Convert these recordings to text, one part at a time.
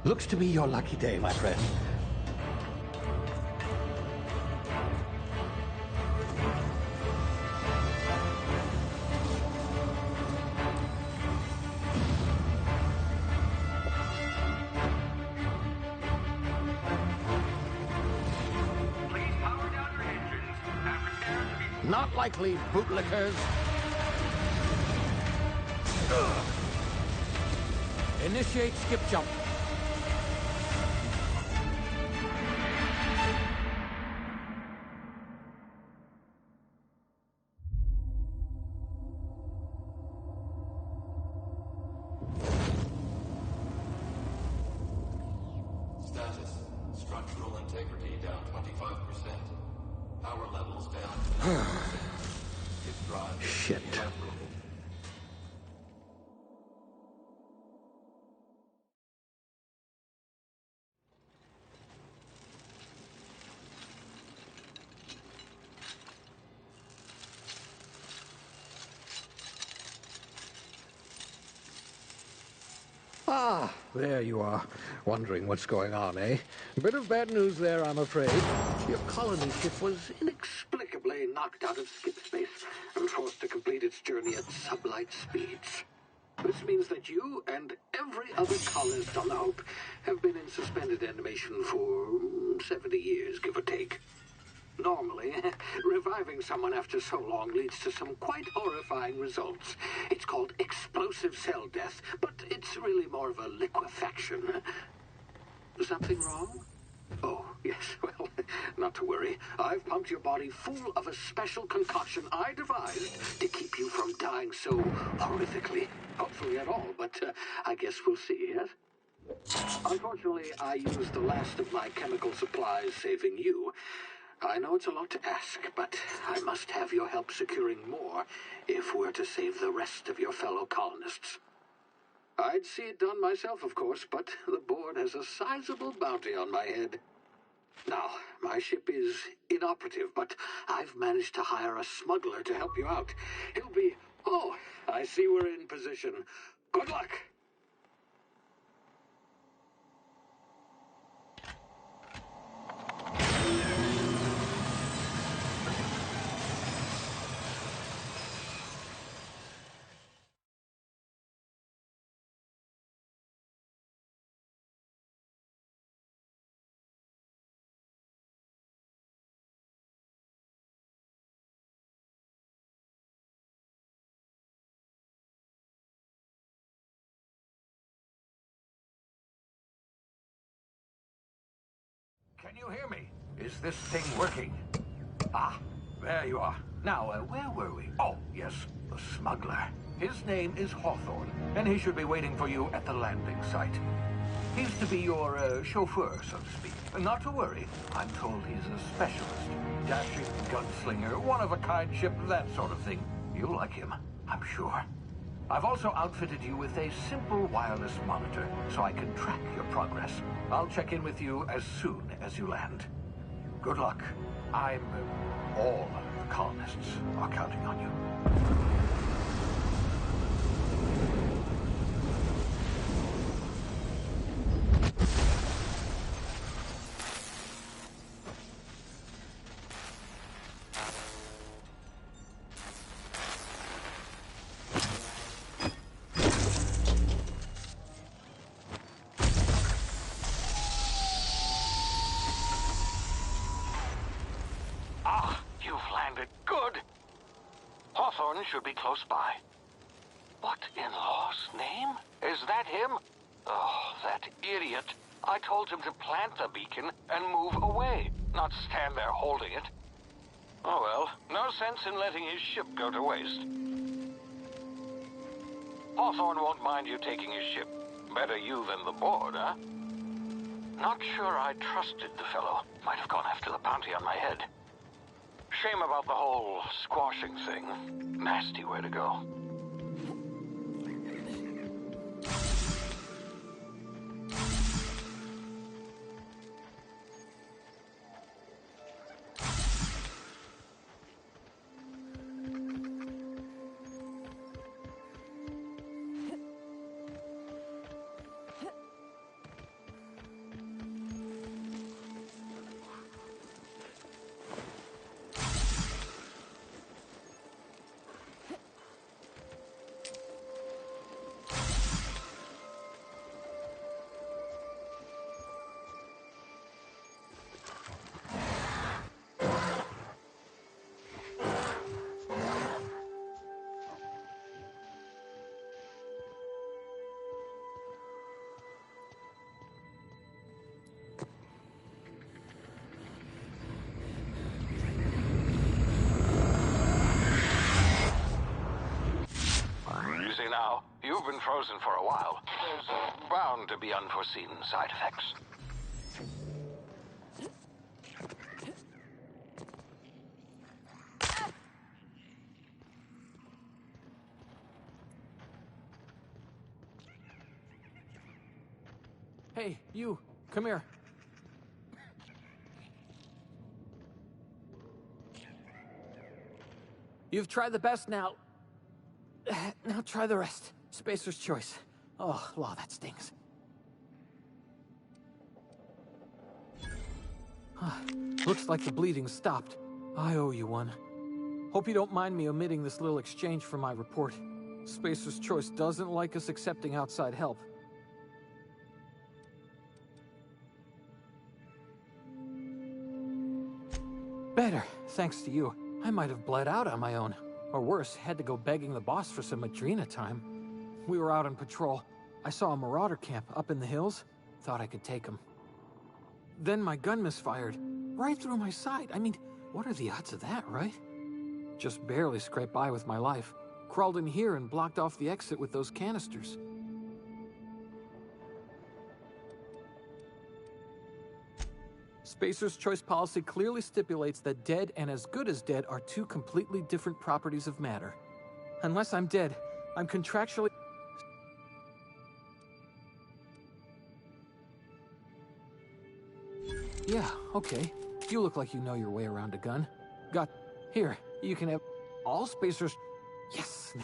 Looks to be your lucky day, my friend. Please power down your engines and prepare to be... Not likely, bootlickers. Initiate skip jump. Status. Structural integrity down 25%. Power levels down 10%. His drive is Shit. inoperable. Ah, there you are. Wondering what's going on, eh? Bit of bad news there, I'm afraid. Your colony ship was inexplicably knocked out of skip space and forced to complete its journey at sublight speeds. This means that you and every other colonist on the Hope have been in suspended animation for 70 years, give or take. Normally, reviving someone after so long leads to some quite horrifying results. It's called explosive cell death, but it's really more of a liquefaction. Something wrong? Oh, yes, well, not to worry. I've pumped your body full of a special concoction I devised to keep you from dying so horrifically. Hopefully at all, but I guess we'll see, yes? Unfortunately, I used the last of my chemical supplies saving you. I know it's a lot to ask, but I must have your help securing more if we're to save the rest of your fellow colonists. I'd see it done myself, of course, but the board has a sizable bounty on my head. Now, my ship is inoperative, but I've managed to hire a smuggler to help you out. He'll be... Oh, I see we're in position. Good luck! Can you hear me? Is this thing working? Ah, there you are. Now, where were we? Oh, yes, the smuggler. His name is Hawthorne, and he should be waiting for you at the landing site. He's to be your chauffeur, so to speak. Not to worry. I'm told he's a specialist. Dashing gunslinger, one-of-a-kind ship, that sort of thing. You'll like him, I'm sure. I've also outfitted you with a simple wireless monitor, so I can track your progress. I'll check in with you as soon as you land. Good luck. All the colonists are counting on you. Hawthorne should be close by. What in law's name? Is that him? Oh, that idiot. I told him to plant the beacon and move away, not stand there holding it. Oh well, no sense in letting his ship go to waste. Hawthorne won't mind you taking his ship. Better you than the board, huh? Not sure I trusted the fellow. Might have gone after the bounty on my head. Shame about the whole squashing thing. Nasty way to go. now. You've been frozen for a while. There's bound to be unforeseen side effects. Hey, you, come here. You've tried the best now. Now try the rest. Spacer's choice. Oh, law, that stings. Looks like the bleeding stopped. I owe you one. Hope you don't mind me omitting this little exchange from my report. Spacer's choice doesn't like us accepting outside help. Better, thanks to you. I might have bled out on my own. Or worse, had to go begging the boss for some Madrina time. We were out on patrol. I saw a marauder camp up in the hills. Thought I could take him. Then my gun misfired. Right through my side. I mean, what are the odds of that, right? Just barely scraped by with my life. Crawled in here and blocked off the exit with those canisters. Spacer's choice policy clearly stipulates that dead and as good as dead are two completely different properties of matter. Unless I'm dead, I'm contractually... Yeah, okay. You look like you know your way around a gun. Got... Here, you can have... All Spacer's... Yes!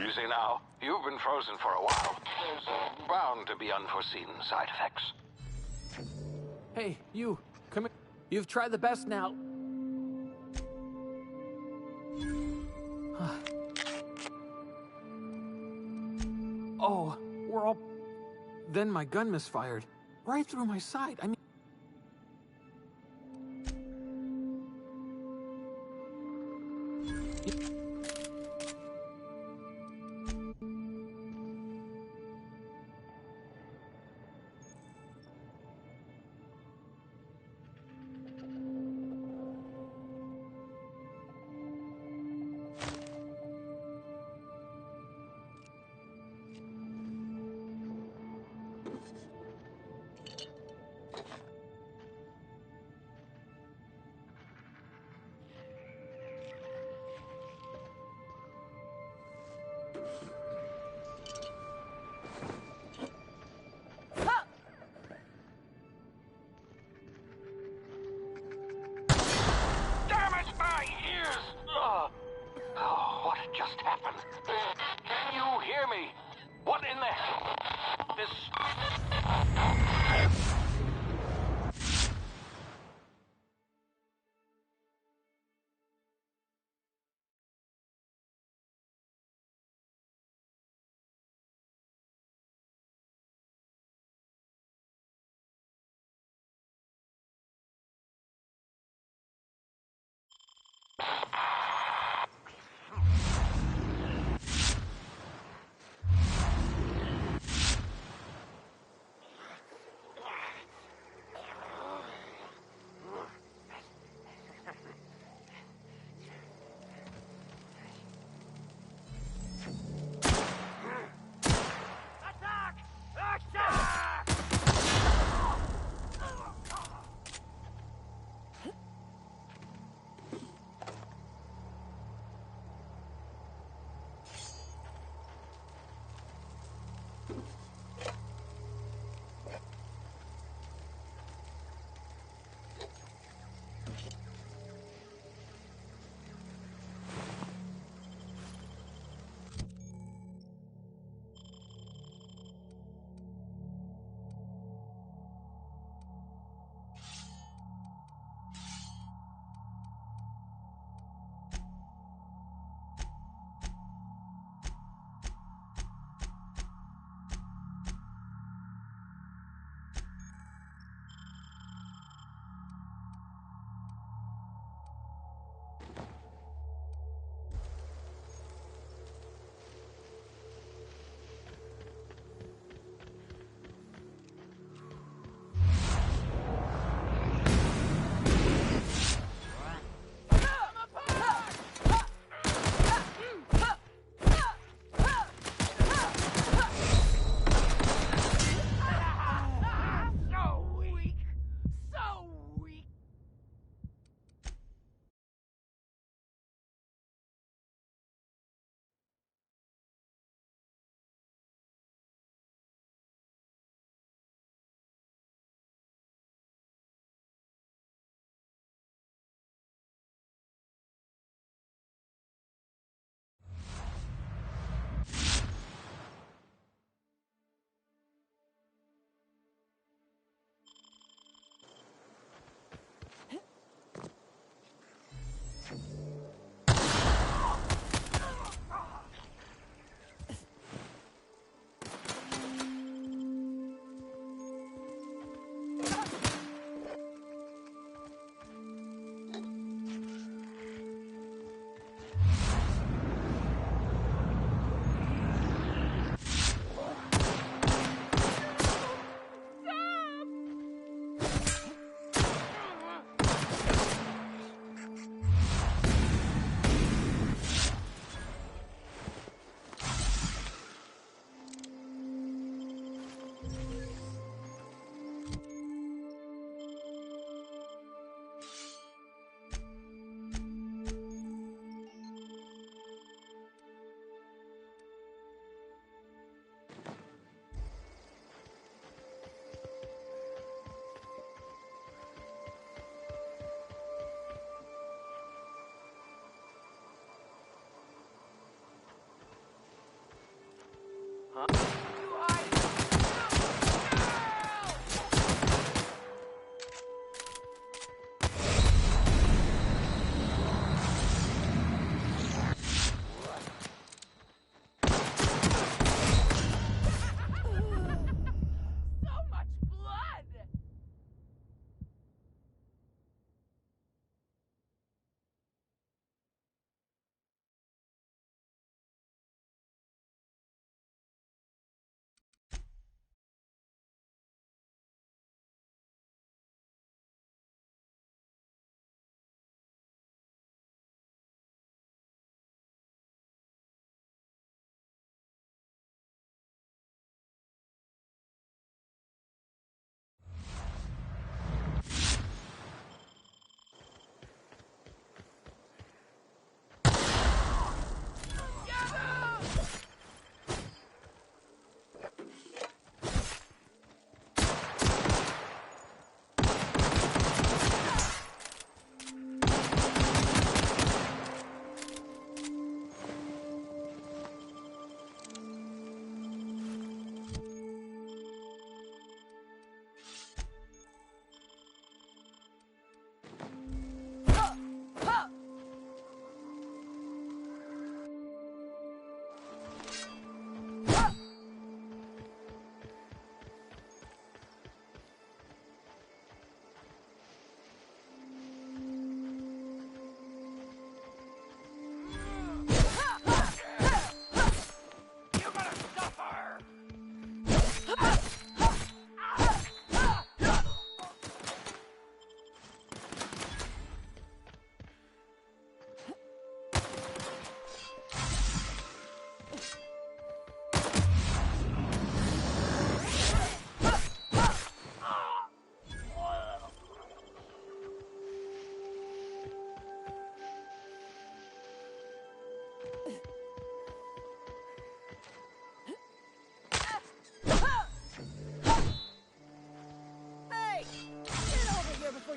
Easy now. You've been frozen for a while. There's bound to be unforeseen side effects. Hey, you, come here. You've tried the best now. Oh, we're all... Then my gun misfired. Right through my side. I mean...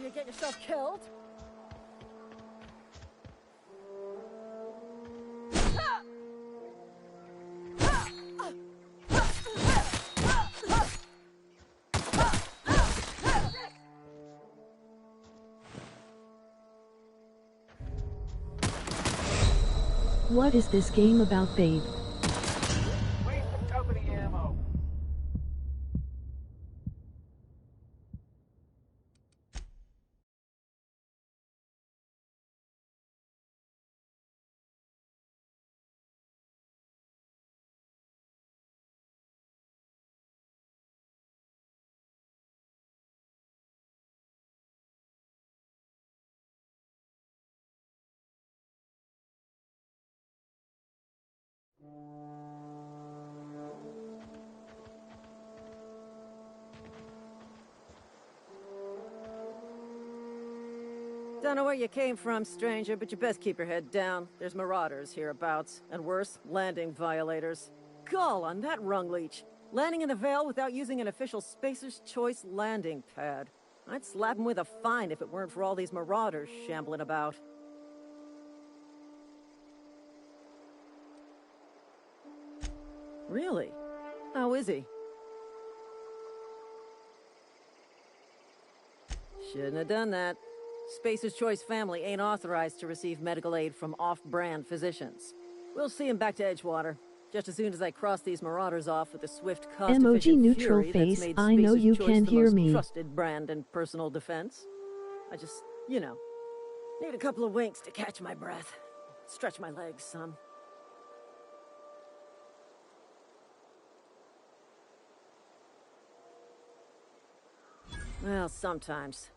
to get yourself killed? What is this game about, babe? Waste of company ammo. Don't know where you came from, stranger, but you best keep your head down. There's marauders hereabouts, and worse, landing violators. Gall on that rung leech. Landing in the Vale without using an official Spacer's Choice landing pad. I'd slap him with a fine if it weren't for all these marauders shambling about. Really? How is he? Shouldn't have done that. Spacer's Choice family ain't authorized to receive medical aid from off-brand physicians. We'll see him back to Edgewater, just as soon as I cross these marauders off with the swift, cost-efficient Emoji neutral fury face, that's made I know Spacer's you Choice can the hear most me. trusted brand in personal defense. I just, you know, need a couple of winks to catch my breath. Stretch my legs, son. Well, sometimes.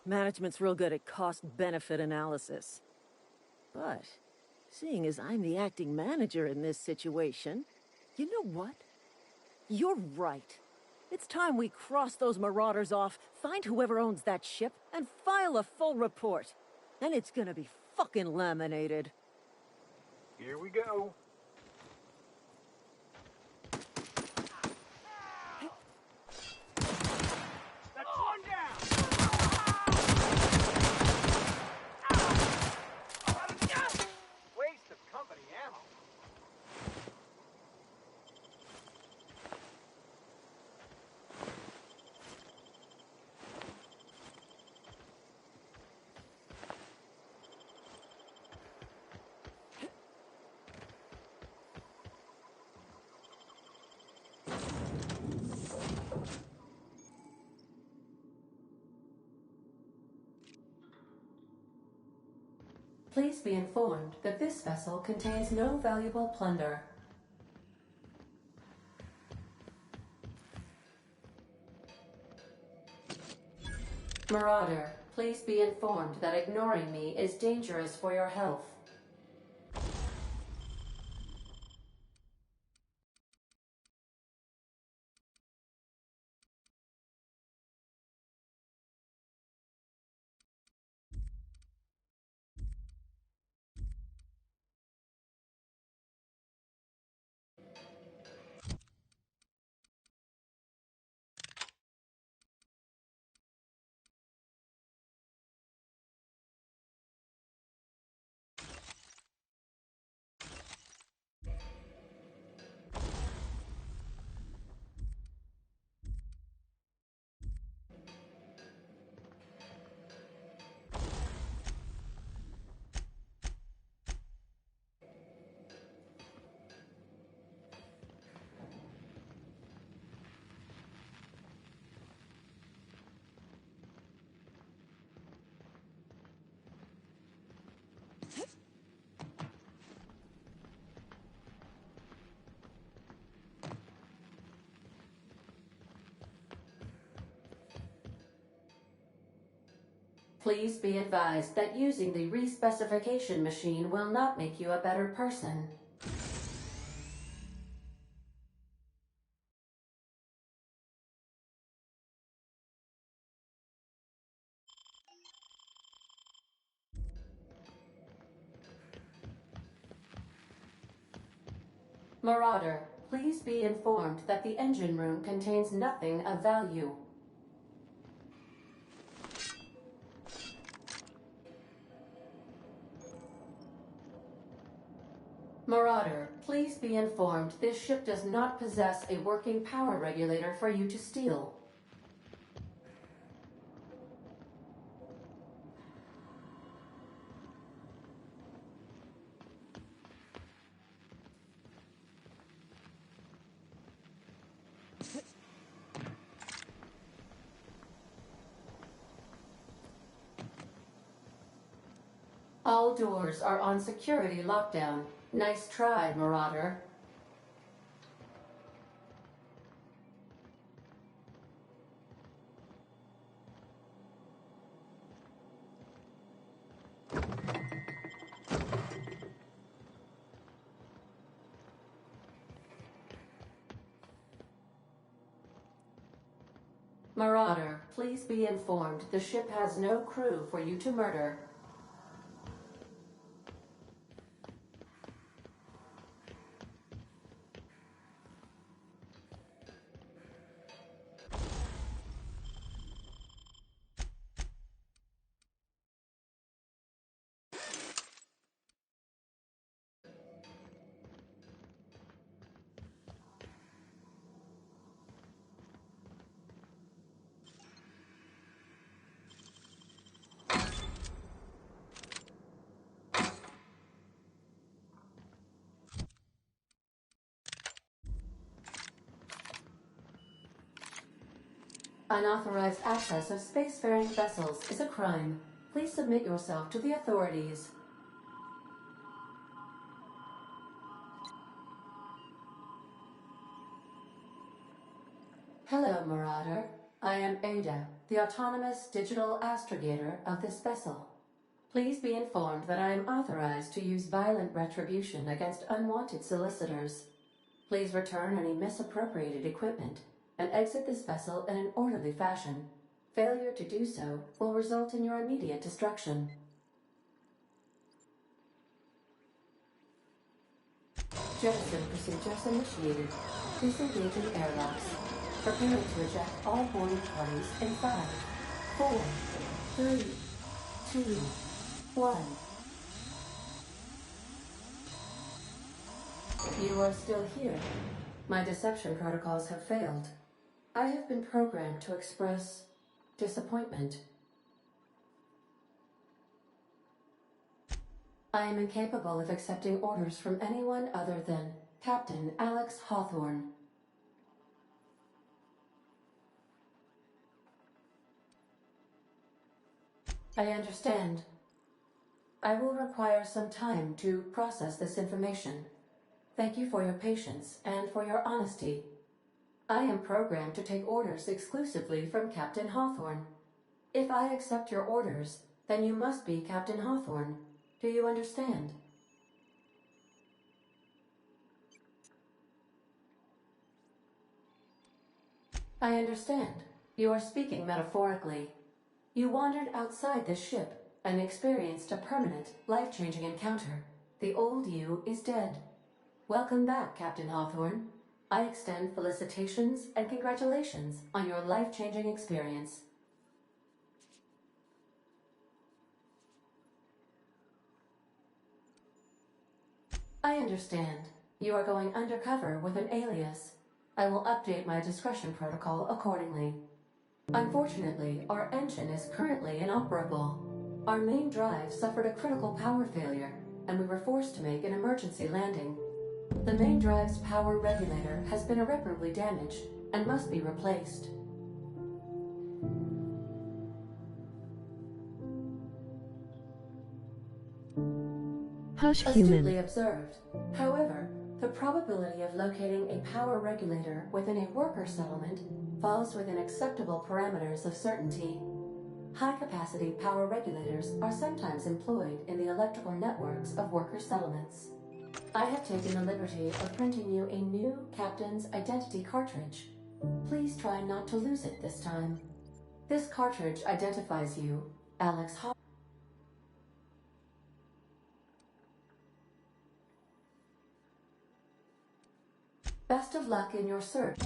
Management's real good at cost-benefit analysis. But, seeing as I'm the acting manager in this situation, you know what? You're right. It's time we cross those marauders off, find whoever owns that ship, and file a full report. And it's gonna be fucking laminated. Here we go. That's one down! Waste of company ammo. Please be informed that this vessel contains no valuable plunder. Marauder, please be informed that ignoring me is dangerous for your health. Please be advised that using the respecification machine will not make you a better person. Marauder, please be informed that the engine room contains nothing of value. Marauder, please be informed this ship does not possess a working power regulator for you to steal. All doors are on security lockdown. Nice try, Marauder. Marauder, please be informed the ship has no crew for you to murder. Unauthorized access of spacefaring vessels is a crime. Please submit yourself to the authorities. Hello, Marauder. I am Ada, the autonomous digital astrogator of this vessel. Please be informed that I am authorized to use violent retribution against unwanted solicitors. Please return any misappropriated equipment and exit this vessel in an orderly fashion. Failure to do so will result in your immediate destruction. Jettison procedures initiated. Disengaging airlocks. Preparing to eject all boarding parties in 5, 4, 3, 2, 1. You are still here. My deception protocols have failed. I have been programmed to express disappointment. I am incapable of accepting orders from anyone other than Captain Alex Hawthorne. I understand. I will require some time to process this information. Thank you for your patience and for your honesty. I am programmed to take orders exclusively from Captain Hawthorne. If I accept your orders, then you must be Captain Hawthorne. Do you understand? I understand. You are speaking metaphorically. You wandered outside this ship and experienced a permanent, life-changing encounter. The old you is dead. Welcome back, Captain Hawthorne. I extend felicitations and congratulations on your life-changing experience. I understand. You are going undercover with an alias. I will update my discretion protocol accordingly. Unfortunately, our engine is currently inoperable. Our main drive suffered a critical power failure, and we were forced to make an emergency landing. The main drive's power regulator has been irreparably damaged and must be replaced. Hush, Astutely human. observed. However, the probability of locating a power regulator within a worker settlement falls within acceptable parameters of certainty. High-capacity power regulators are sometimes employed in the electrical networks of worker settlements. I have taken the liberty of printing you a new Captain's Identity cartridge. Please try not to lose it this time. This cartridge identifies you, Alex Hawthorne. Best of luck in your search.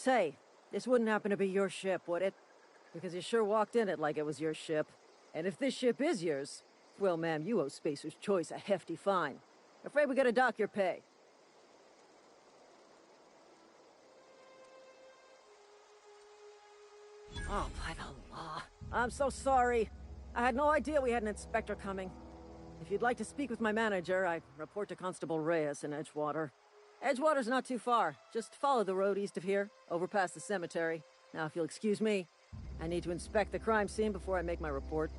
say, this wouldn't happen to be your ship, would it? Because you sure walked in it like it was your ship. And if this ship is yours, well, ma'am, you owe Spacer's Choice a hefty fine. Afraid we gotta dock your pay. Oh, by the law. I'm so sorry. I had no idea we had an inspector coming. If you'd like to speak with my manager, I report to Constable Reyes in Edgewater. Edgewater's not too far. Just follow the road east of here, over past the cemetery. Now, if you'll excuse me, I need to inspect the crime scene before I make my report.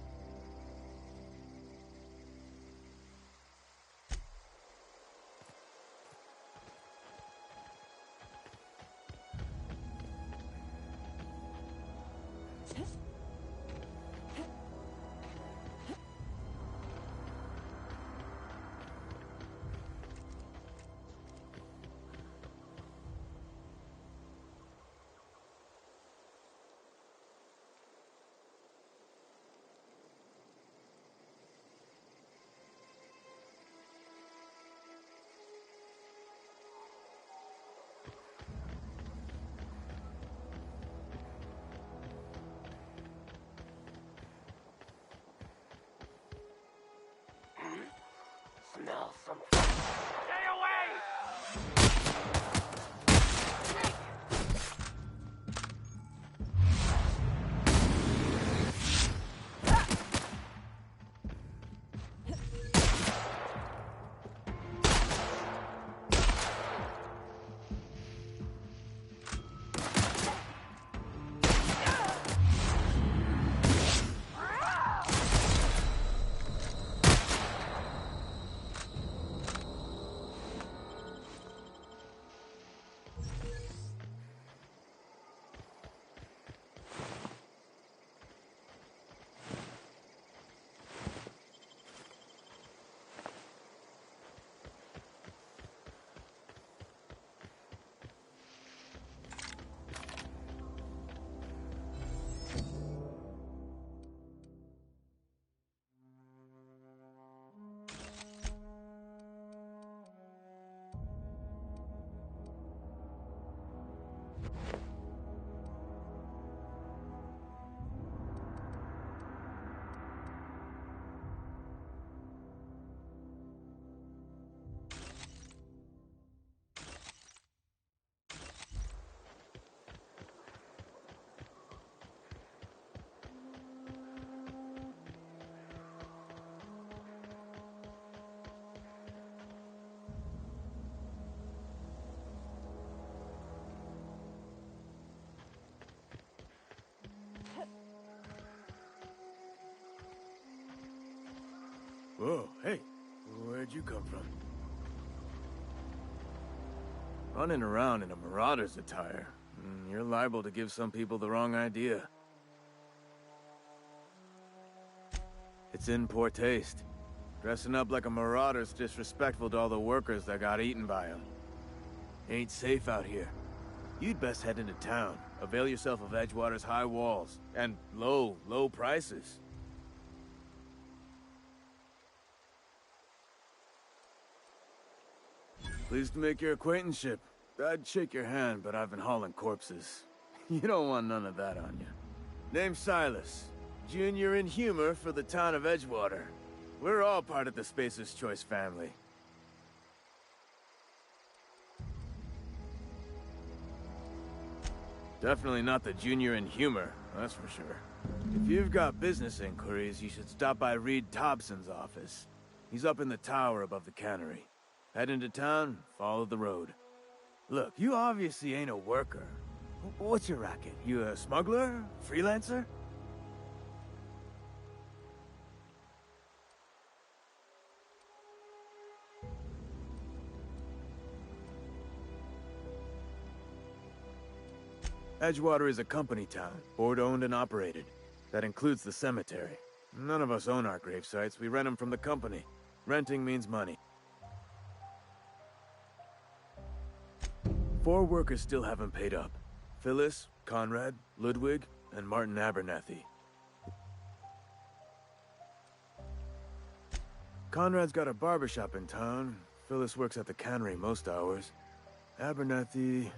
Smell something. Stay away! Whoa, hey, where'd you come from? Running around in a marauder's attire. You're liable to give some people the wrong idea. It's in poor taste. Dressing up like a marauder's disrespectful to all the workers that got eaten by them. Ain't safe out here. You'd best head into town. Avail yourself of Edgewater's high walls. And low prices. Pleased to make your acquaintanceship. I'd shake your hand, but I've been hauling corpses. You don't want none of that on you. Name's Silas. Junior in humor for the town of Edgewater. We're all part of the Spacer's Choice family. Definitely not the junior in humor, that's for sure. If you've got business inquiries, you should stop by Reed Thompson's office. He's up in the tower above the cannery. Head into town, follow the road. Look, you obviously ain't a worker. What's your racket? You a smuggler? Freelancer? Edgewater is a company town, board-owned and operated. That includes the cemetery. None of us own our grave sites, we rent them from the company. Renting means money. 4 workers still haven't paid up. Phyllis, Conrad, Ludwig, and Martin Abernathy. Conrad's got a barbershop in town. Phyllis works at the cannery most hours. Abernathy...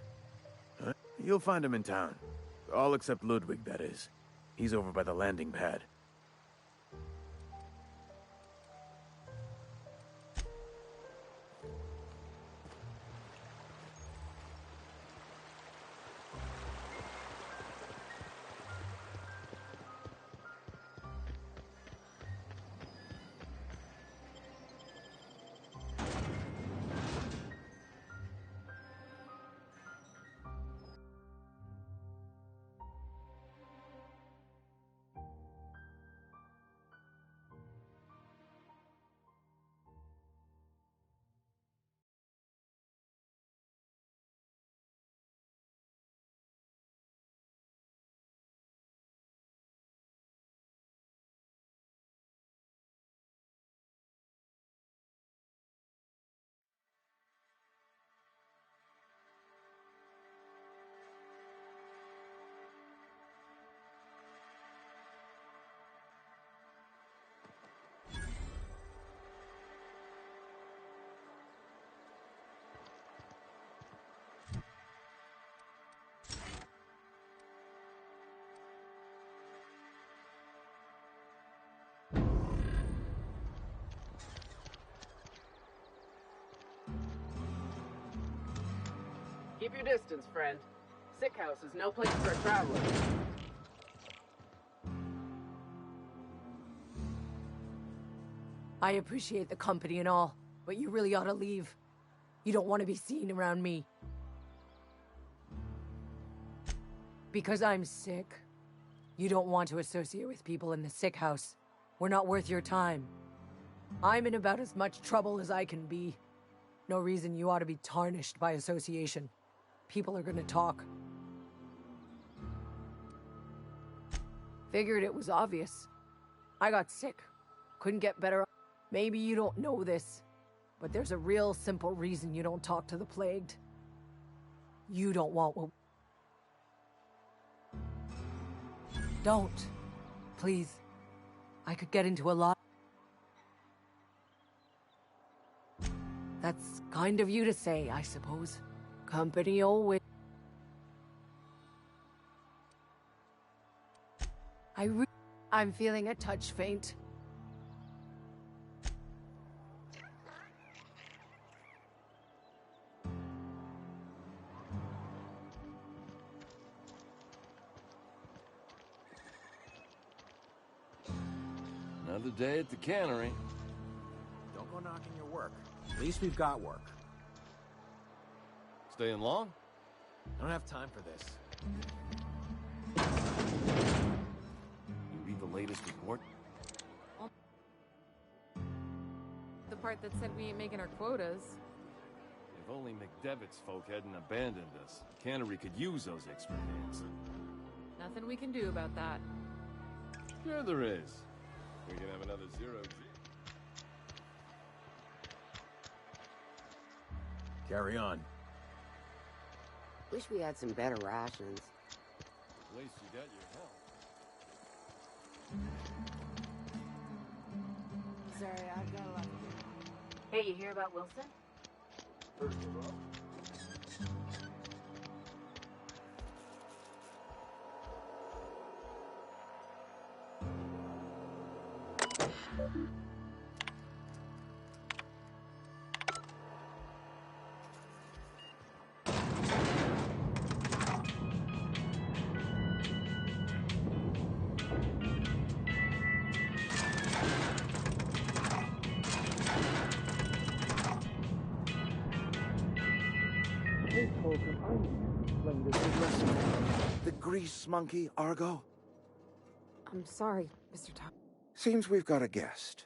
You'll find him in town. All except Ludwig, that is. He's over by the landing pad. Keep your distance, friend. Sick house is no place for a traveler. I appreciate the company and all, but you really ought to leave. You don't want to be seen around me. Because I'm sick. You don't want to associate with people in the sick house. We're not worth your time. I'm in about as much trouble as I can be. No reason you ought to be tarnished by association. People are gonna talk. Figured it was obvious. I got sick. Couldn't get better. Maybe you don't know this, but there's a real simple reason you don't talk to the plagued. You don't want what... Don't. Please. I could get into a lot. That's kind of you to say, I suppose. Company always... I'm feeling a touch faint. Another day at the cannery. Don't go knocking your work. At least we've got work. Staying long? I don't have time for this. You read the latest report? The part that said we ain't making our quotas. If only McDevitt's folk hadn't abandoned us, Cannery could use those extra hands. Nothing we can do about that. Sure there is. We can have another zero-G. Carry on. Wish we had some better rations. At least you got your help. Sorry, I've got a lot to do. Hey, you hear about Wilson? The grease monkey, Argo? I'm sorry, Mr. Tom. Seems we've got a guest.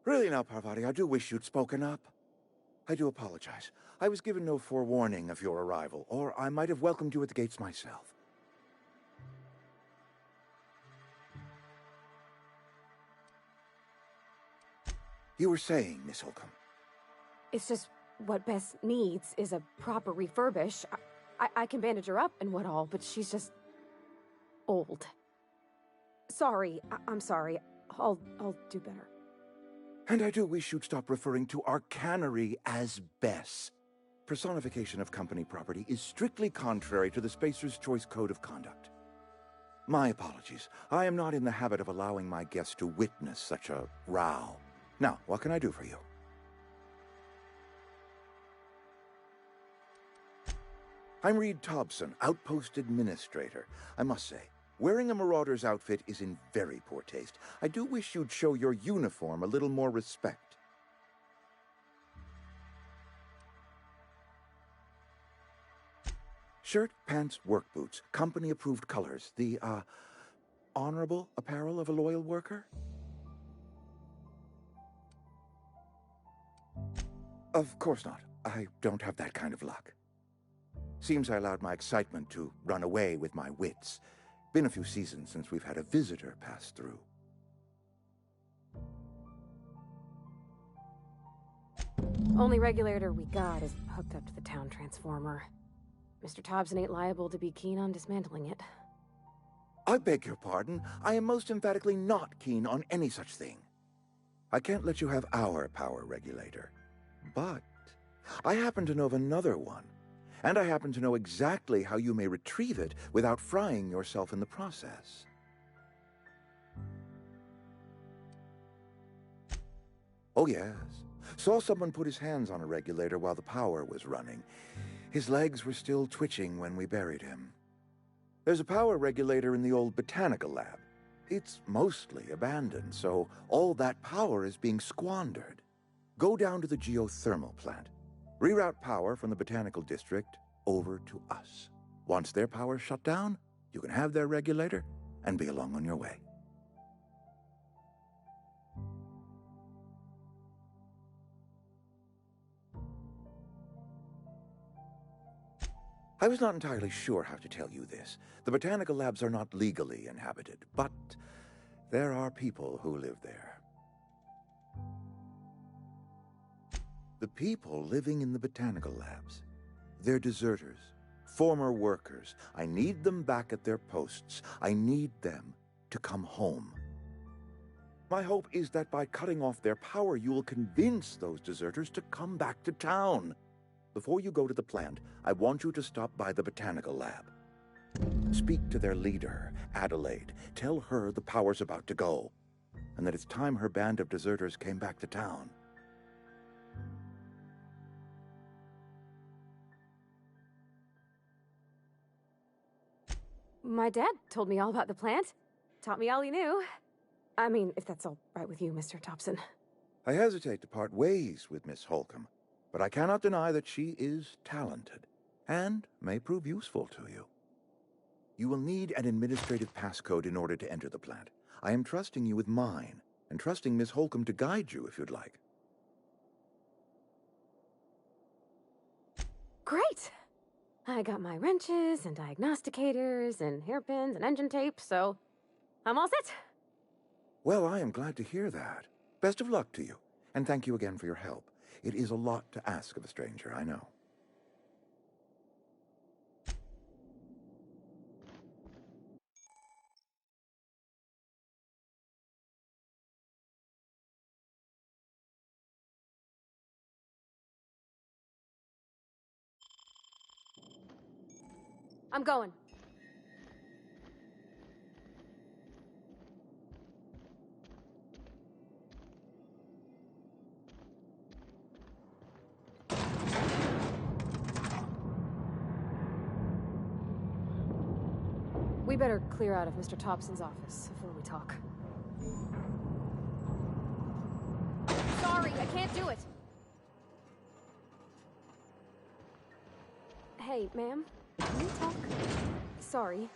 Really now, Parvati, I do wish you'd spoken up. I do apologize. I was given no forewarning of your arrival, or I might have welcomed you at the gates myself. You were saying, Miss Holcomb. It's just what Bess needs is a proper refurbish. I can bandage her up and what all, but she's just old. Sorry, I'm sorry. I'll do better. And I do wish you'd stop referring to our cannery as Bess. personification of company property is strictly contrary to the Spacer's Choice Code of Conduct. My apologies. I am not in the habit of allowing my guests to witness such a row. Now, what can I do for you? I'm Reed Thompson, Outpost Administrator. I must say, wearing a Marauder's outfit is in very poor taste. I do wish you'd show your uniform a little more respect. Shirt, pants, work boots, company-approved colors. The, honorable apparel of a loyal worker? Of course not. I don't have that kind of luck. Seems I allowed my excitement to run away with my wits. Been a few seasons since we've had a visitor pass through. Only regulator we got is hooked up to the town transformer. Mr. Thompson ain't liable to be keen on dismantling it. I beg your pardon. I am most emphatically not keen on any such thing. I can't let you have our power regulator. But I happen to know of another one. And I happen to know exactly how you may retrieve it without frying yourself in the process. Oh, yes. Saw someone put his hands on a regulator while the power was running. His legs were still twitching when we buried him. There's a power regulator in the old botanical lab. It's mostly abandoned, so all that power is being squandered. Go down to the geothermal plant. Reroute power from the botanical district over to us. Once their power's shut down, you can have their regulator and be along on your way. I was not entirely sure how to tell you this. The botanical labs are not legally inhabited, but there are people who live there. The people living in the botanical labs, they're deserters, former workers. I need them back at their posts. I need them to come home. My hope is that by cutting off their power, you will convince those deserters to come back to town. Before you go to the plant, I want you to stop by the botanical lab. Speak to their leader, Adelaide. Tell her the power's about to go, and that it's time her band of deserters came back to town. My dad told me all about the plant. Taught me all he knew. I mean, if that's all right with you, Mr. Thompson. I hesitate to part ways with Miss Holcomb, but I cannot deny that she is talented, and may prove useful to you. You will need an administrative passcode in order to enter the plant. I am trusting you with mine, and trusting Miss Holcomb to guide you if you'd like. Great! I got my wrenches and diagnosticators and hairpins and engine tape, so I'm all set. Well, I am glad to hear that. Best of luck to you, and thank you again for your help. It is a lot to ask of a stranger, I know. I'm going. We better clear out of Mr. Thompson's office before we talk. Sorry, I can't do it. Hey, ma'am, can we talk? Sorry.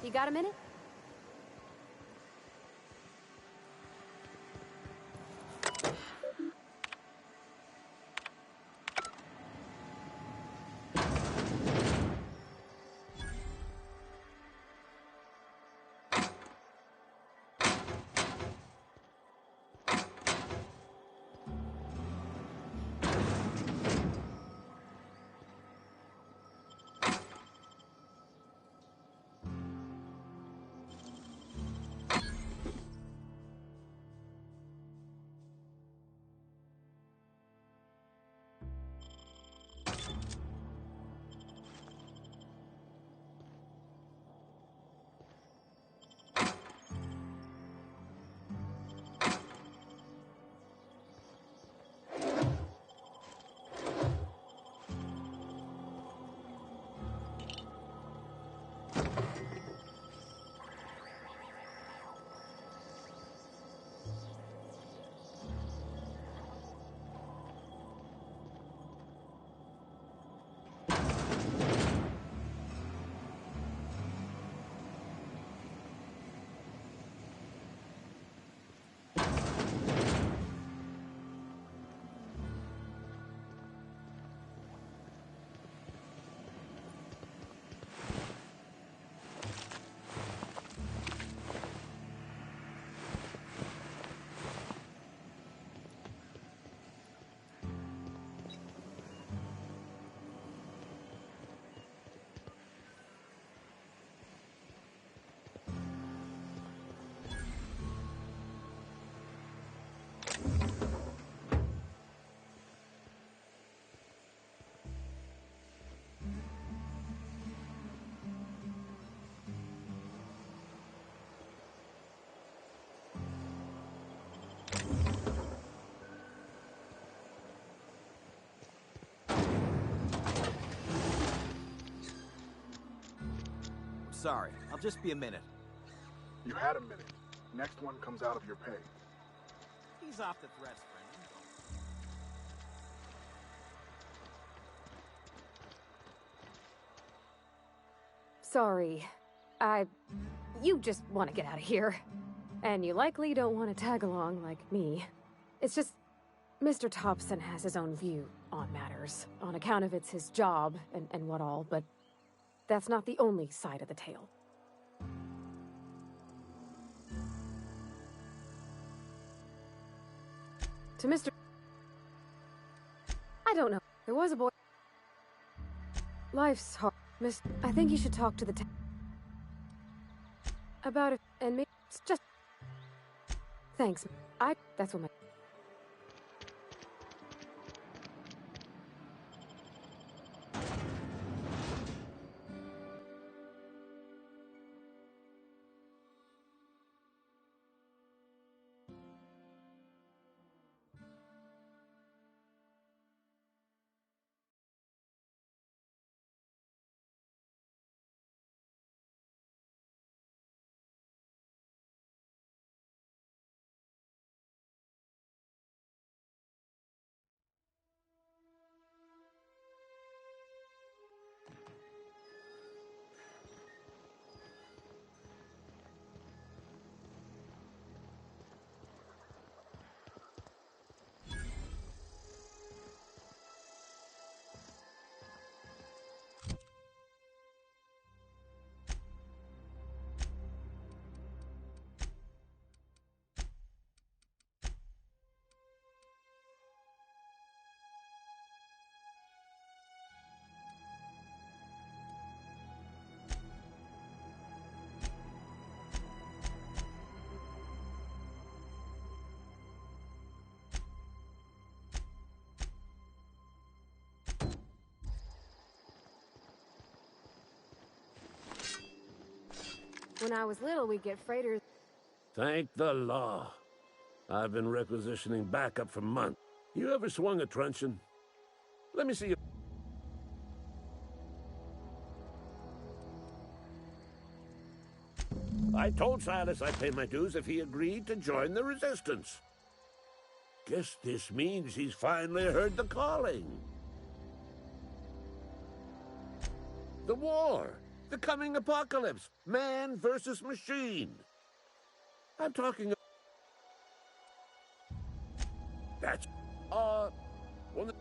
You got a minute? sorry. I'll just be a minute. You had a minute. Next one comes out of your pay. Ease off the threats, friend. Sorry. You just want to get out of here. And you likely don't want to tag along like me. It's just, Mr. Thompson has his own view on matters, on account of it's his job and what all, but that's not the only side of the tale. To Mr. I don't know. There was a boy. Life's hard. I think you should talk to the about it, and maybe it's just... Thanks. That's what my... When I was little, we'd get freighters. Thank the law. I've been requisitioning backup for months. You ever swung a truncheon? Let me see you. I told Silas I'd pay my dues if he agreed to join the resistance. Guess this means he's finally heard the calling. The war. The coming apocalypse. Man versus machine. I'm talking... That's... One...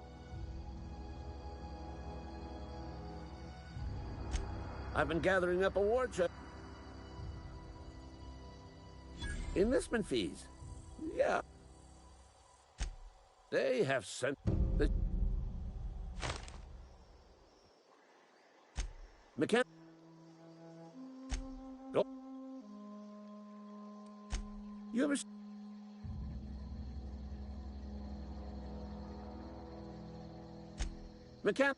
I've been gathering up a war chest. Enlistment fees. Yeah. They have sent... the... Mechan... Go. You ever... Mechan...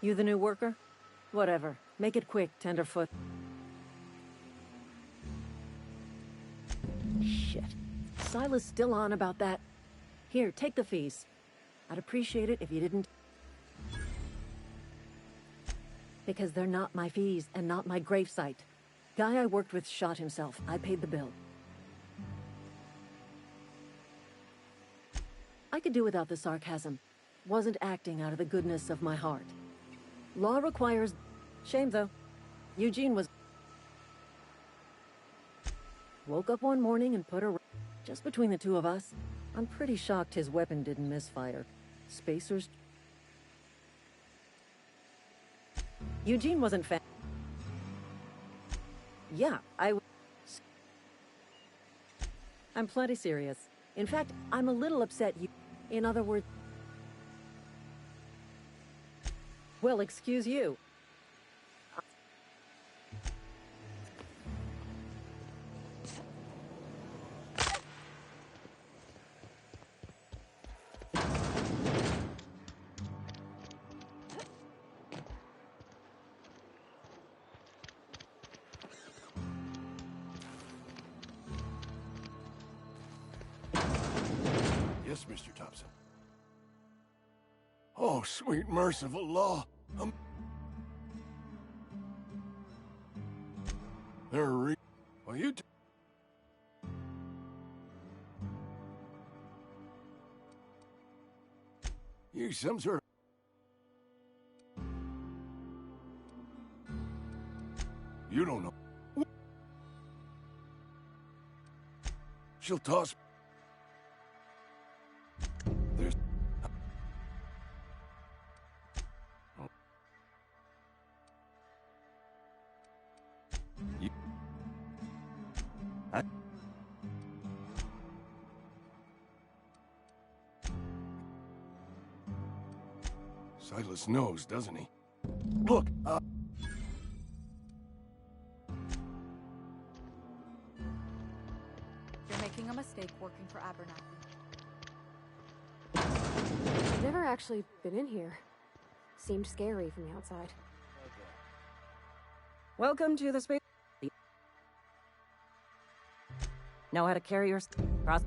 You the new worker? Whatever. Make it quick, Tenderfoot. Shit. Silas still on about that. Here, take the fees. I'd appreciate it if you didn't... Because they're not my fees and not my gravesite. Guy I worked with shot himself. I paid the bill. I could do without the sarcasm. Wasn't acting out of the goodness of my heart. Law requires... Shame, though. Eugene was... Woke up one morning and put her... Just between the two of us. I'm pretty shocked his weapon didn't misfire. Spacers... Eugene wasn't Yeah, I'm plenty serious. In fact, I'm a little upset you... In other words... Well, excuse you. Yes, Mr. Thompson. Oh, sweet merciful law. Well, you some sort of... You don't know. She'll toss... There's... You... Silas knows, doesn't he? Look, You're making a mistake working for Abernathy. I've never actually been in here. Seemed scary from the outside. Welcome to the space... Know how to carry your... cross...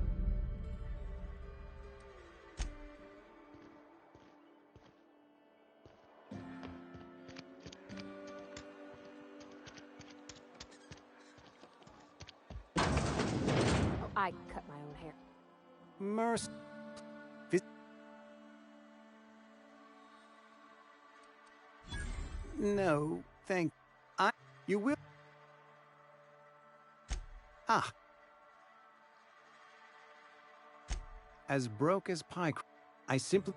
I cut my own hair. Mercy. No, thank... You will... As broke as pie... I simply...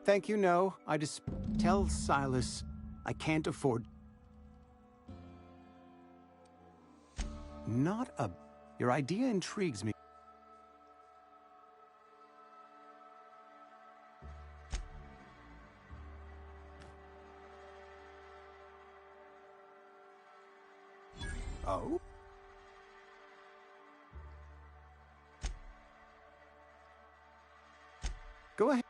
Thank you, no. I just... Tell Silas I can't afford... Not a... Your idea intrigues me. Oh? Go ahead.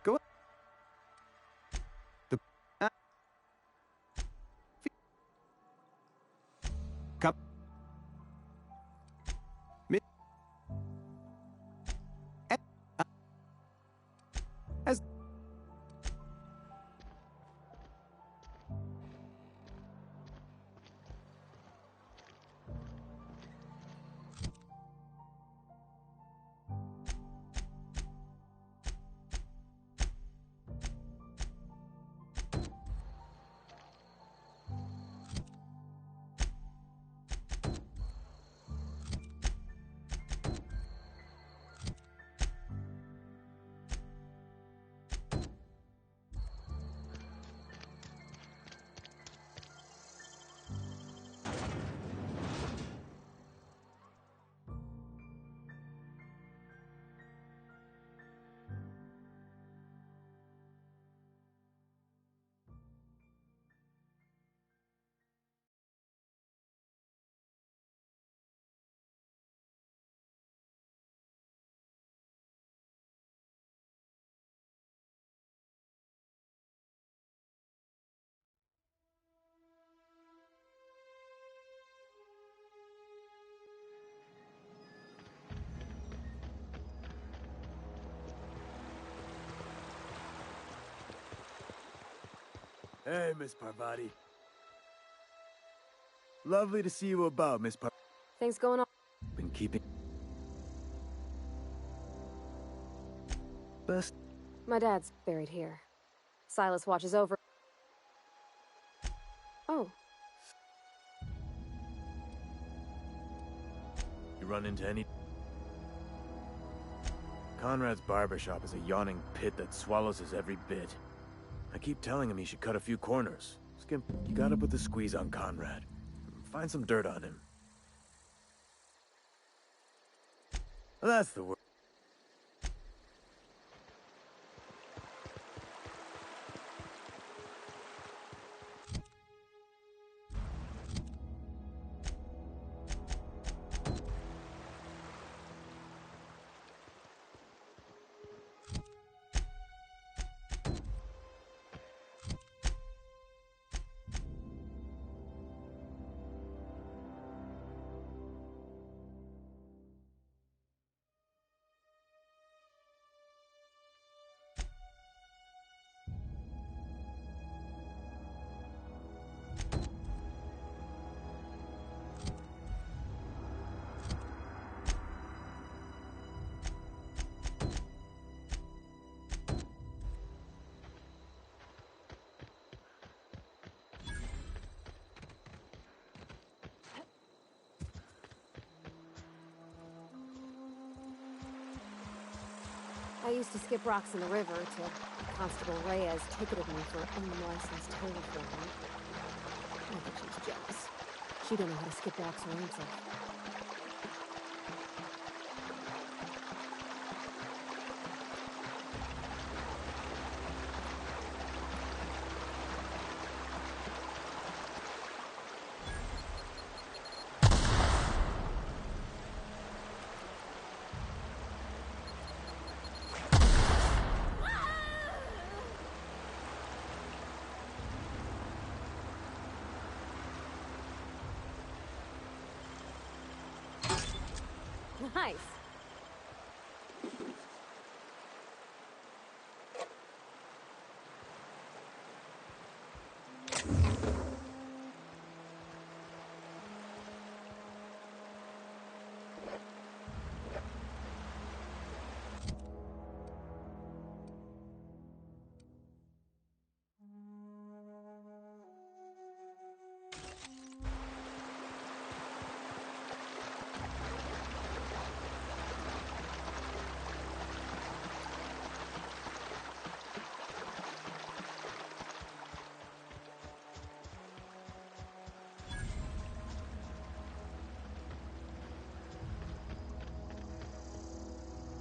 Go ahead. The... Cup. As... Hey, Miss Parvati. Lovely to see you about, Miss Par... Things going on? Been keeping... Best... My dad's buried here. Silas watches over... Oh. You run into any... Conrad's barbershop is a yawning pit that swallows his every bit. I keep telling him he should cut a few corners. Skimp, you gotta put the squeeze on Conrad. Find some dirt on him. Well, that's the word. I used to skip rocks in the river till Constable Reyes ticketed me for unlicensed tow reform. I think she was jealous. She didn't know how to skip rocks her own self. Nice.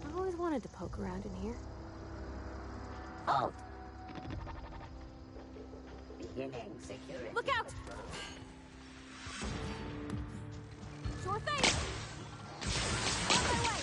I always wanted to poke around in here. Halt! Beginning security. Look out! Sure thing! On my way!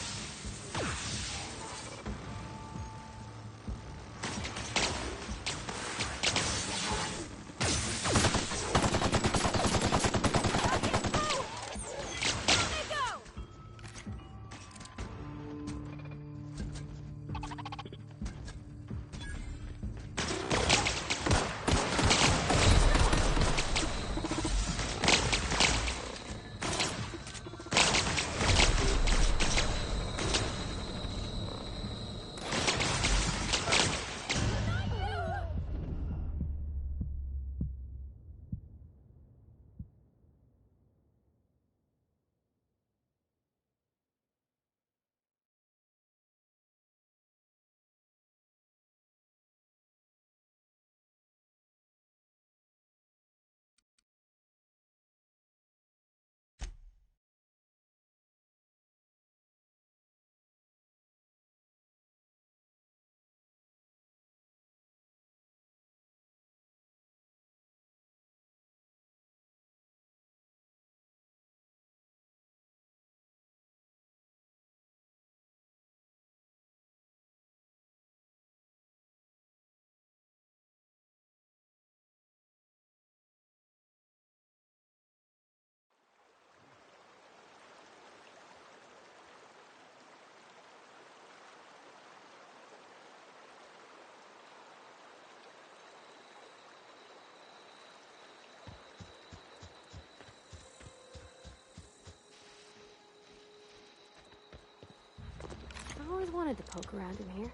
wanted to poke around in here.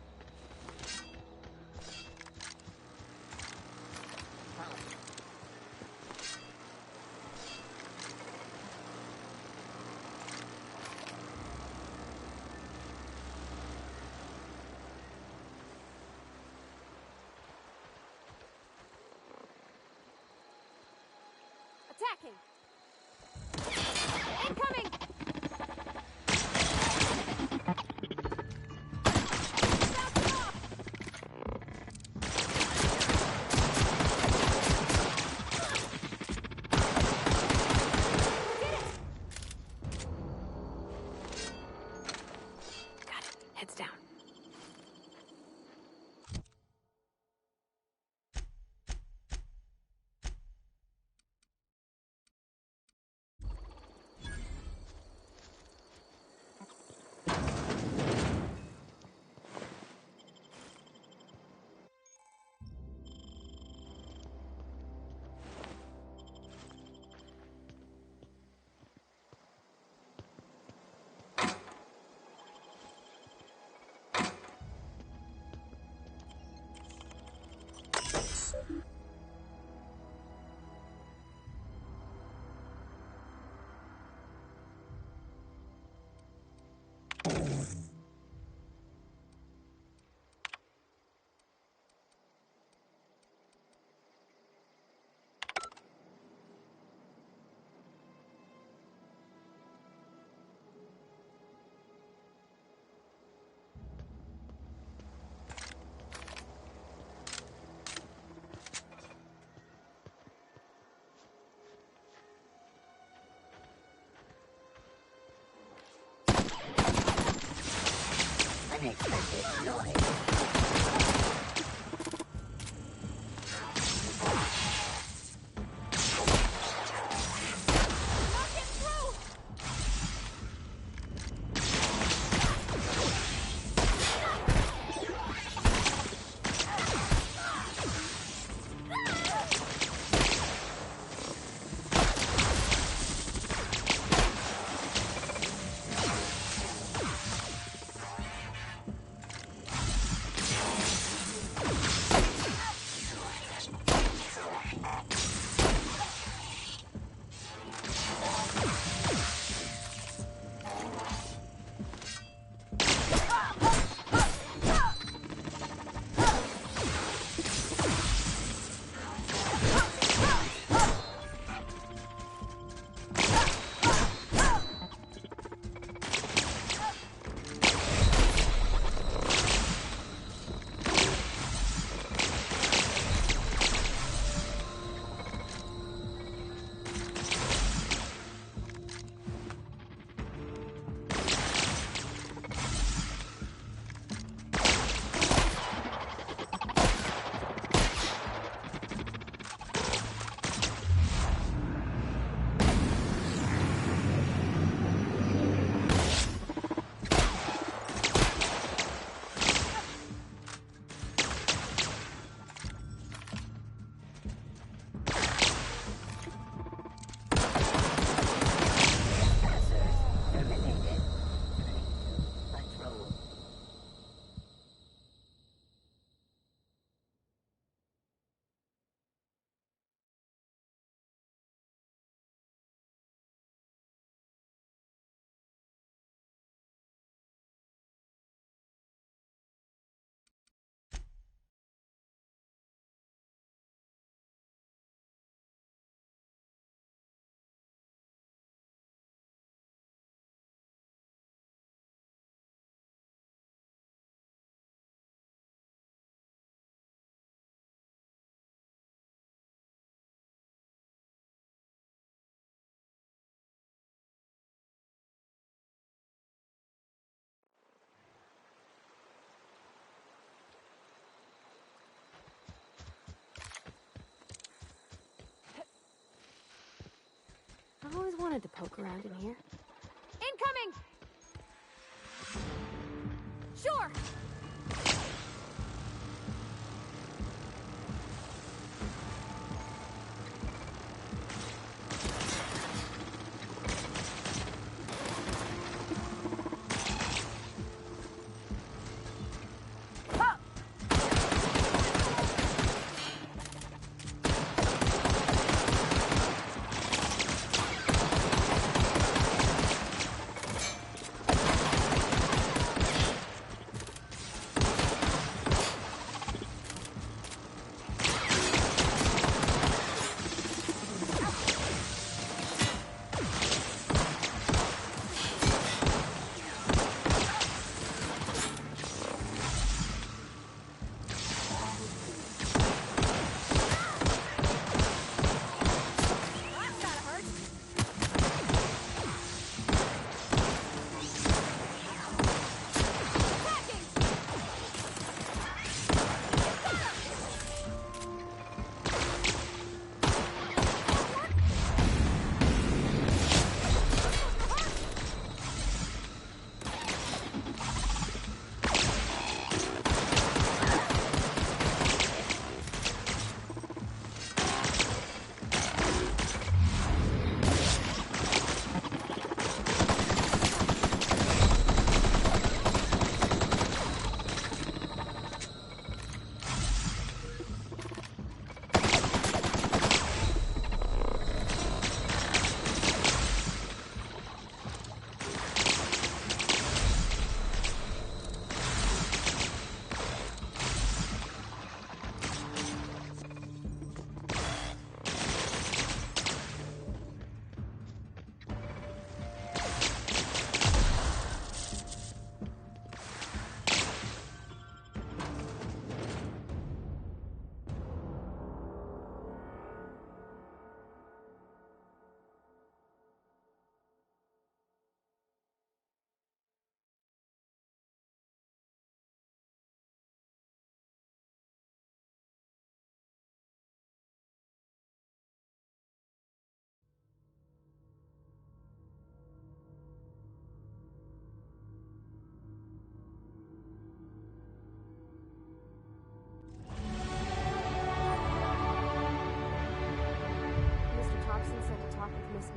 Attacking! Incoming! Heads down. Unexpected noise. I always wanted to poke around in here. Incoming! Sure!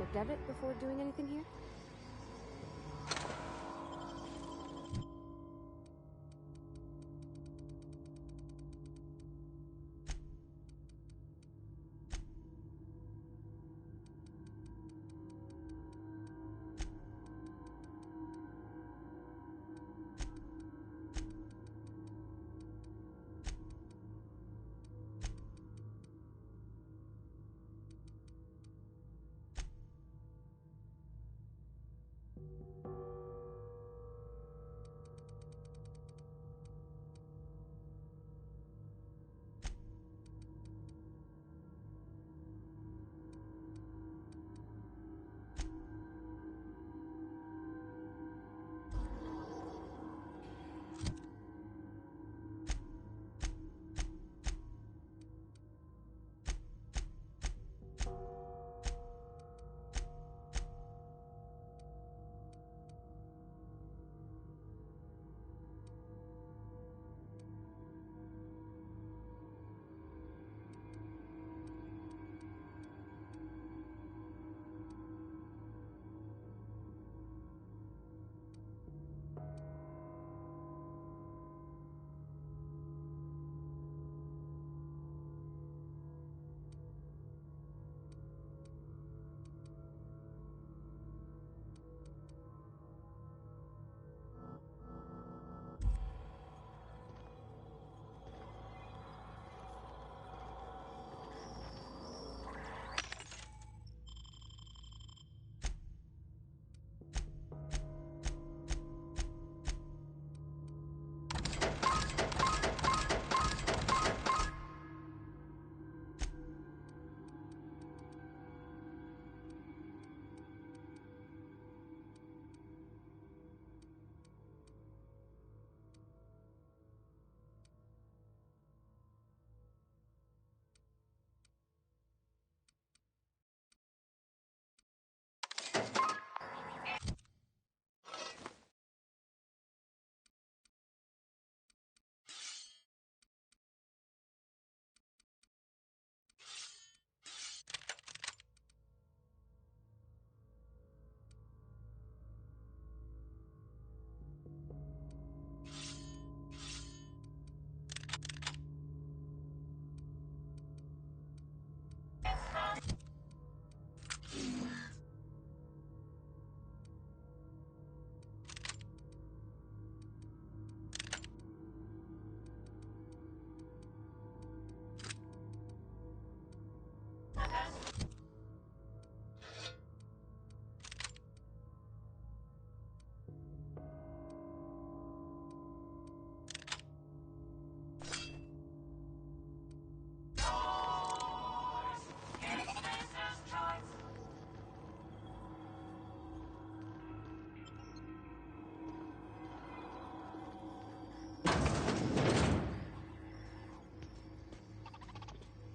McDevitt before doing anything here?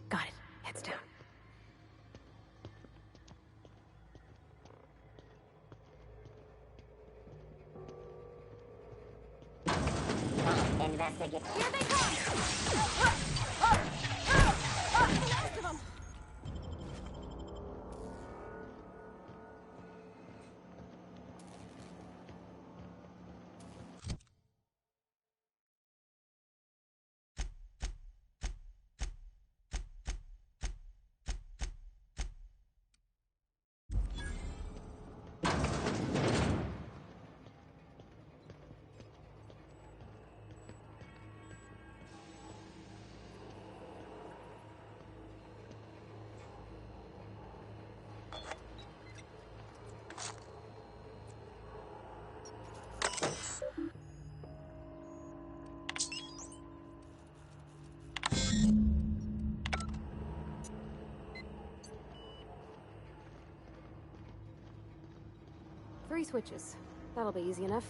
Got it. Heads down. Investigate. Here they come! The rest of them! Three switches. That'll be easy enough.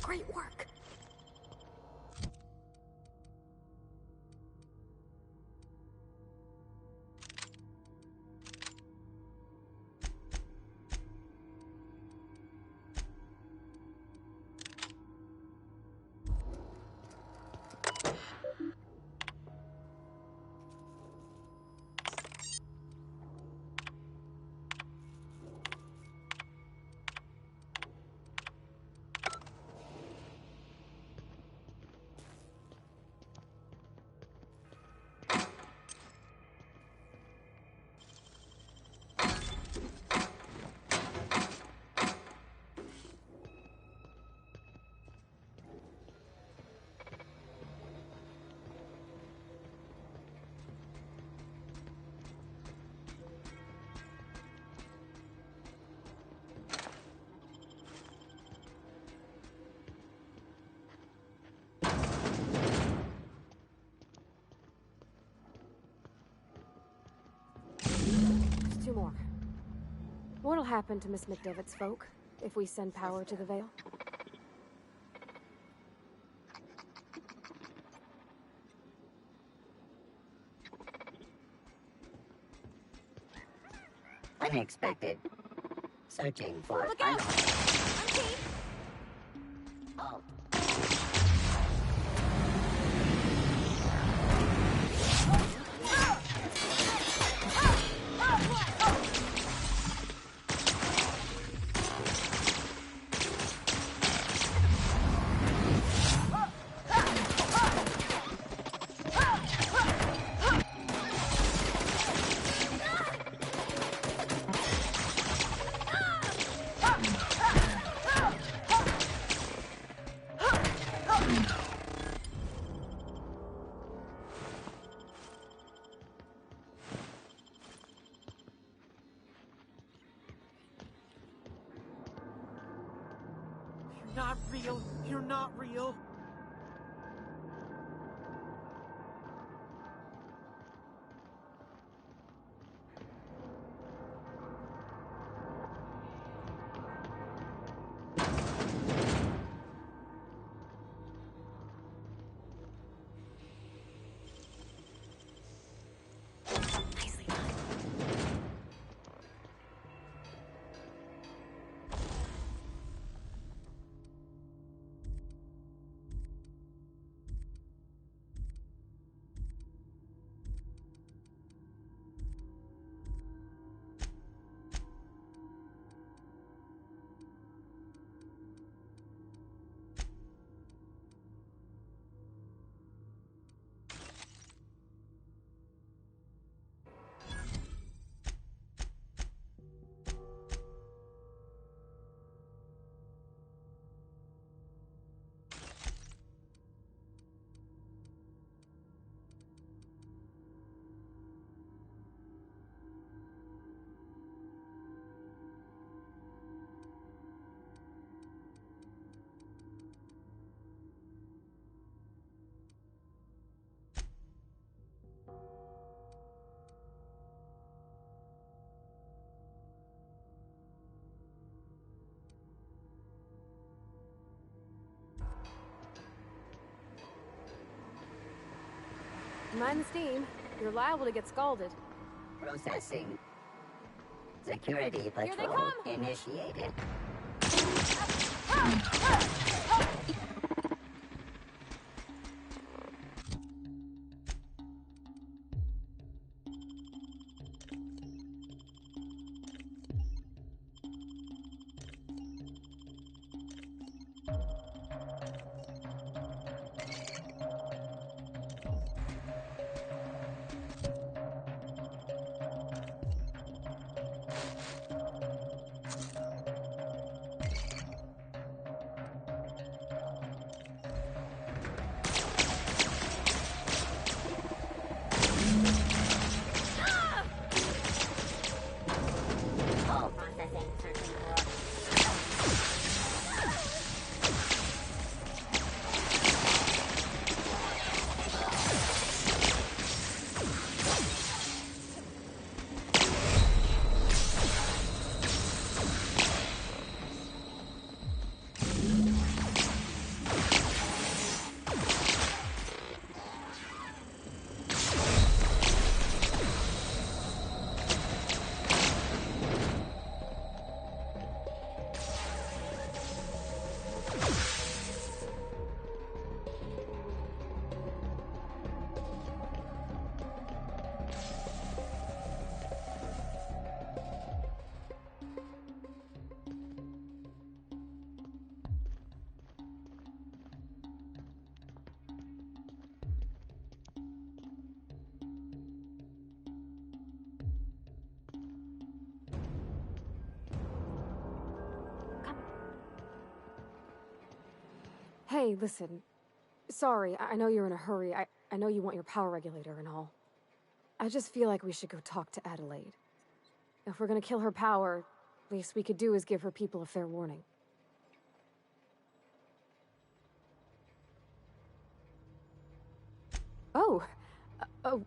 Great work. There's 2 more. What'll happen to Miss McDevitt's folk if we send power to the Vale? Unexpected. Searching for... Look out! I'm Kate! Oh. You're not real. You're not real. Mind the steam. You're liable to get scalded. Processing. Security patrol initiated. Hey, listen. Sorry, I know you're in a hurry. I know you want your power regulator and all. I just feel like we should go talk to Adelaide. If we're gonna kill her power, least we could do is give her people a fair warning. Oh. Oh.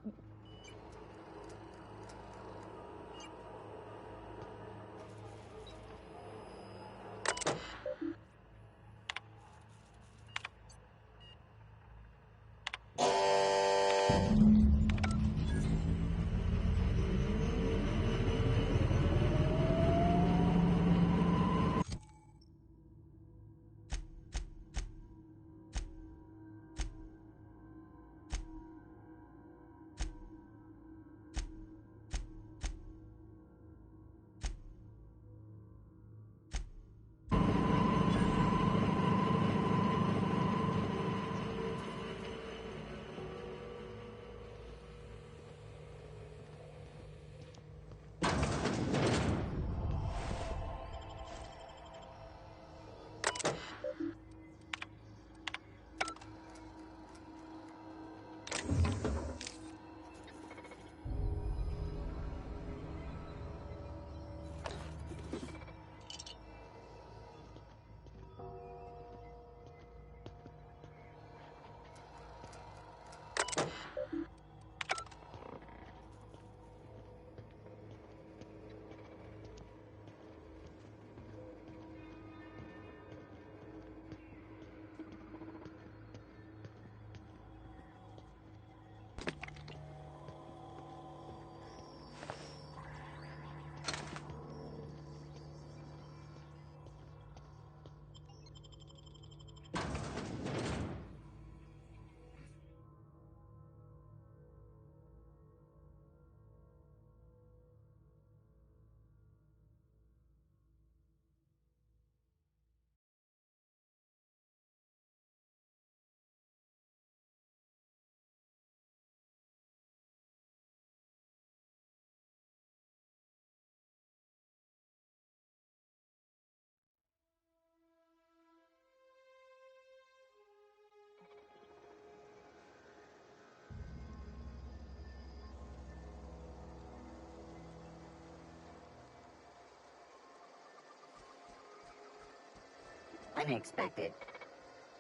Unexpected.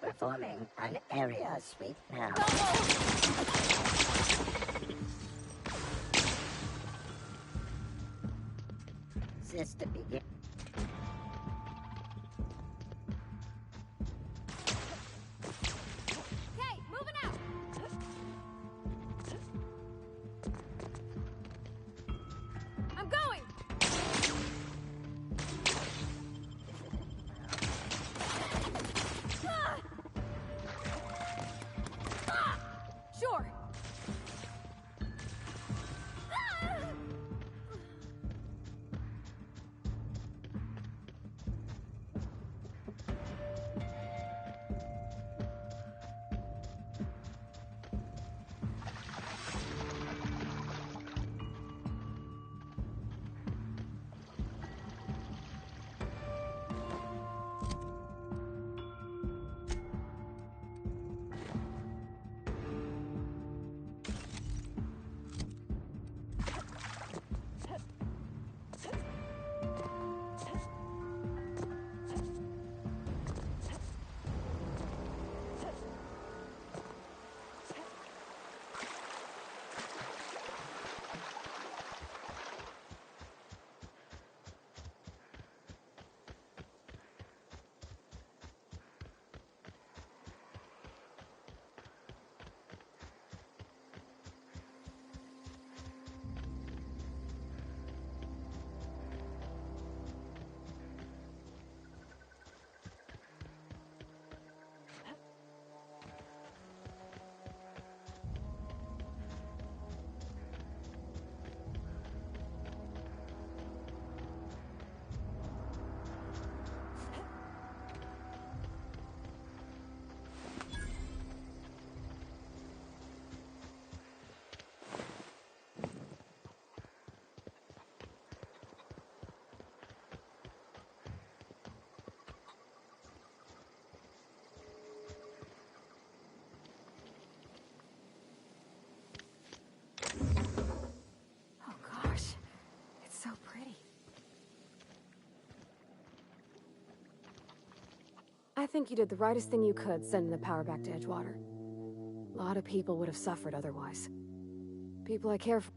Performing an area sweep now. This to begin. Okay, moving out. I'm going. Sure. I think you did the rightest thing you could sending the power back to Edgewater. A lot of people would have suffered otherwise. People I care for.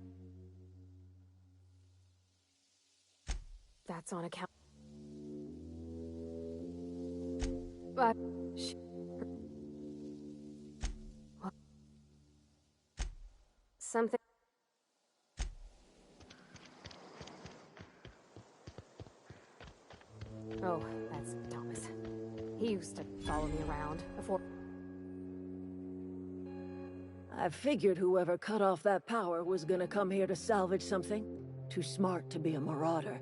That's on account. But... Something... Oh, that's Thomas. He used to follow me around before... I figured whoever cut off that power was gonna come here to salvage something. Too smart to be a marauder.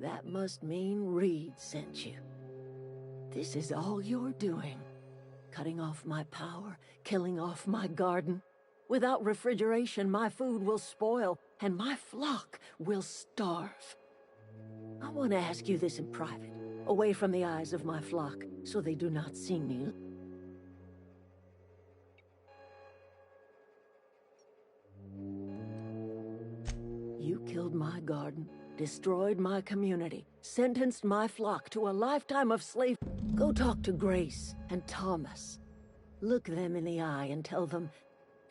That must mean Reed sent you. This is all you're doing. Cutting off my power, killing off my garden. Without refrigeration, my food will spoil, and my flock will starve. I want to ask you this in private, away from the eyes of my flock, so they do not see me. You killed my garden, destroyed my community, sentenced my flock to a lifetime of slavery. Go talk to Grace and Thomas. Look them in the eye and tell them,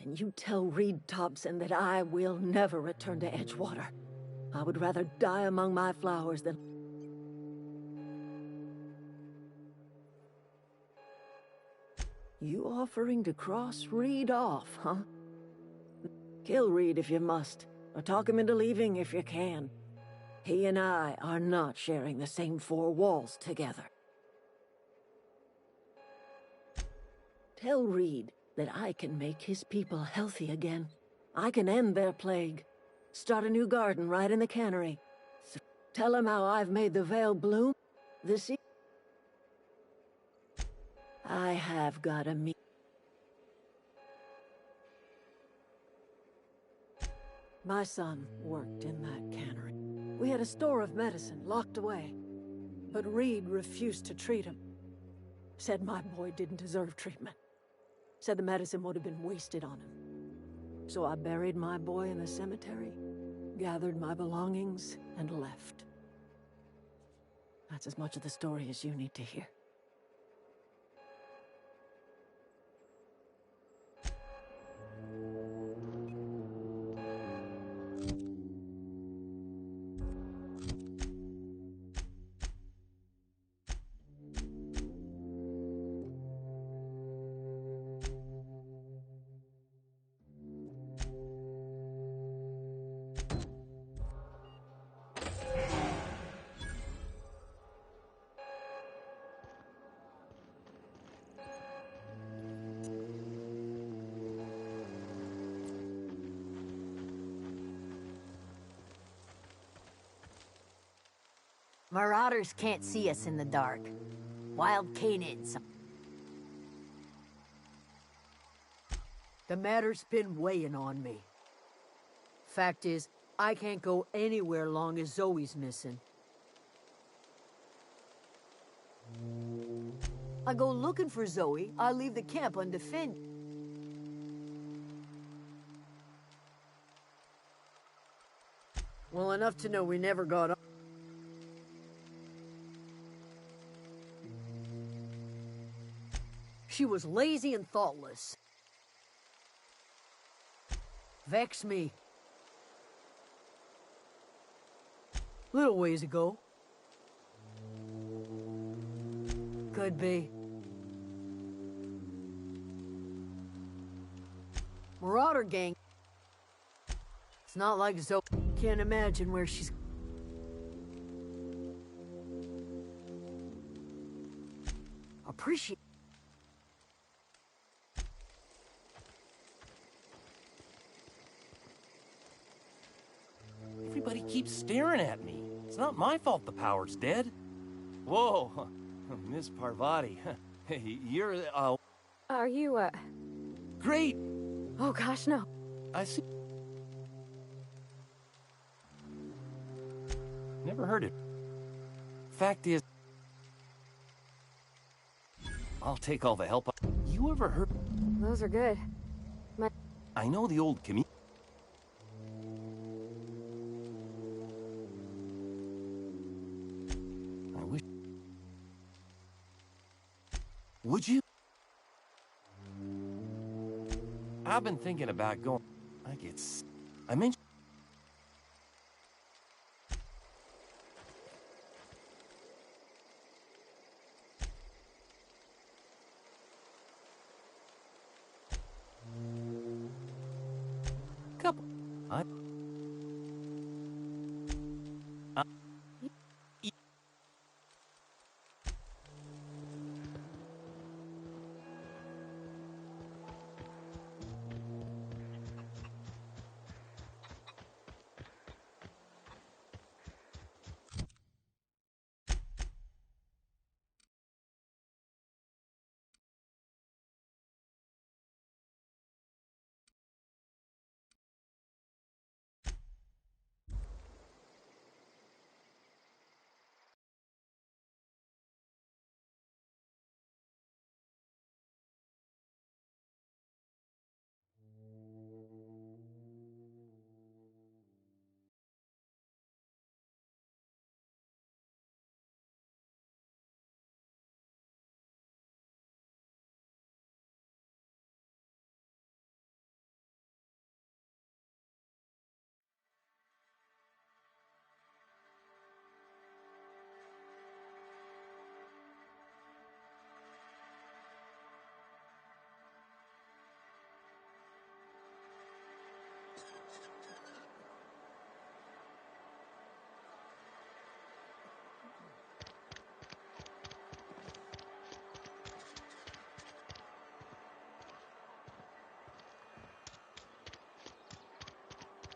and you tell Reed Thompson that I will never return to Edgewater. I would rather die among my flowers than... You offering to cross Reed off, huh? Kill Reed if you must, or talk him into leaving if you can. He and I are not sharing the same four walls together. Tell Reed that I can make his people healthy again. I can end their plague. Start a new garden right in the cannery. Tell him how I've made the Vale bloom. I have got a meet. My son worked in that cannery. We had a store of medicine locked away, but Reed refused to treat him. Said my boy didn't deserve treatment. Said the medicine would have been wasted on him. So I buried my boy in the cemetery, gathered my belongings, and left. That's as much of the story as you need to hear. Marauders can't see us in the dark. Wild canids. The matter's been weighing on me. Fact is, I can't go anywhere long as Zoe's missing. I go looking for Zoe, I leave the camp undefended. Well, enough to know we never got up. She was lazy and thoughtless. Vex me. Little ways ago. Could be. Marauder gang. It's not like Zoe. Can't imagine where she's... Appreciate... Everybody keeps staring at me. It's not my fault the power's dead. Whoa, Miss Parvati. You're, Are you, Great! Oh gosh, no. I see... Never heard it. Fact is... I'll take all the help. You ever heard... Those are good. I know the old community. Would you? I've been thinking about going. I mentioned. Couple.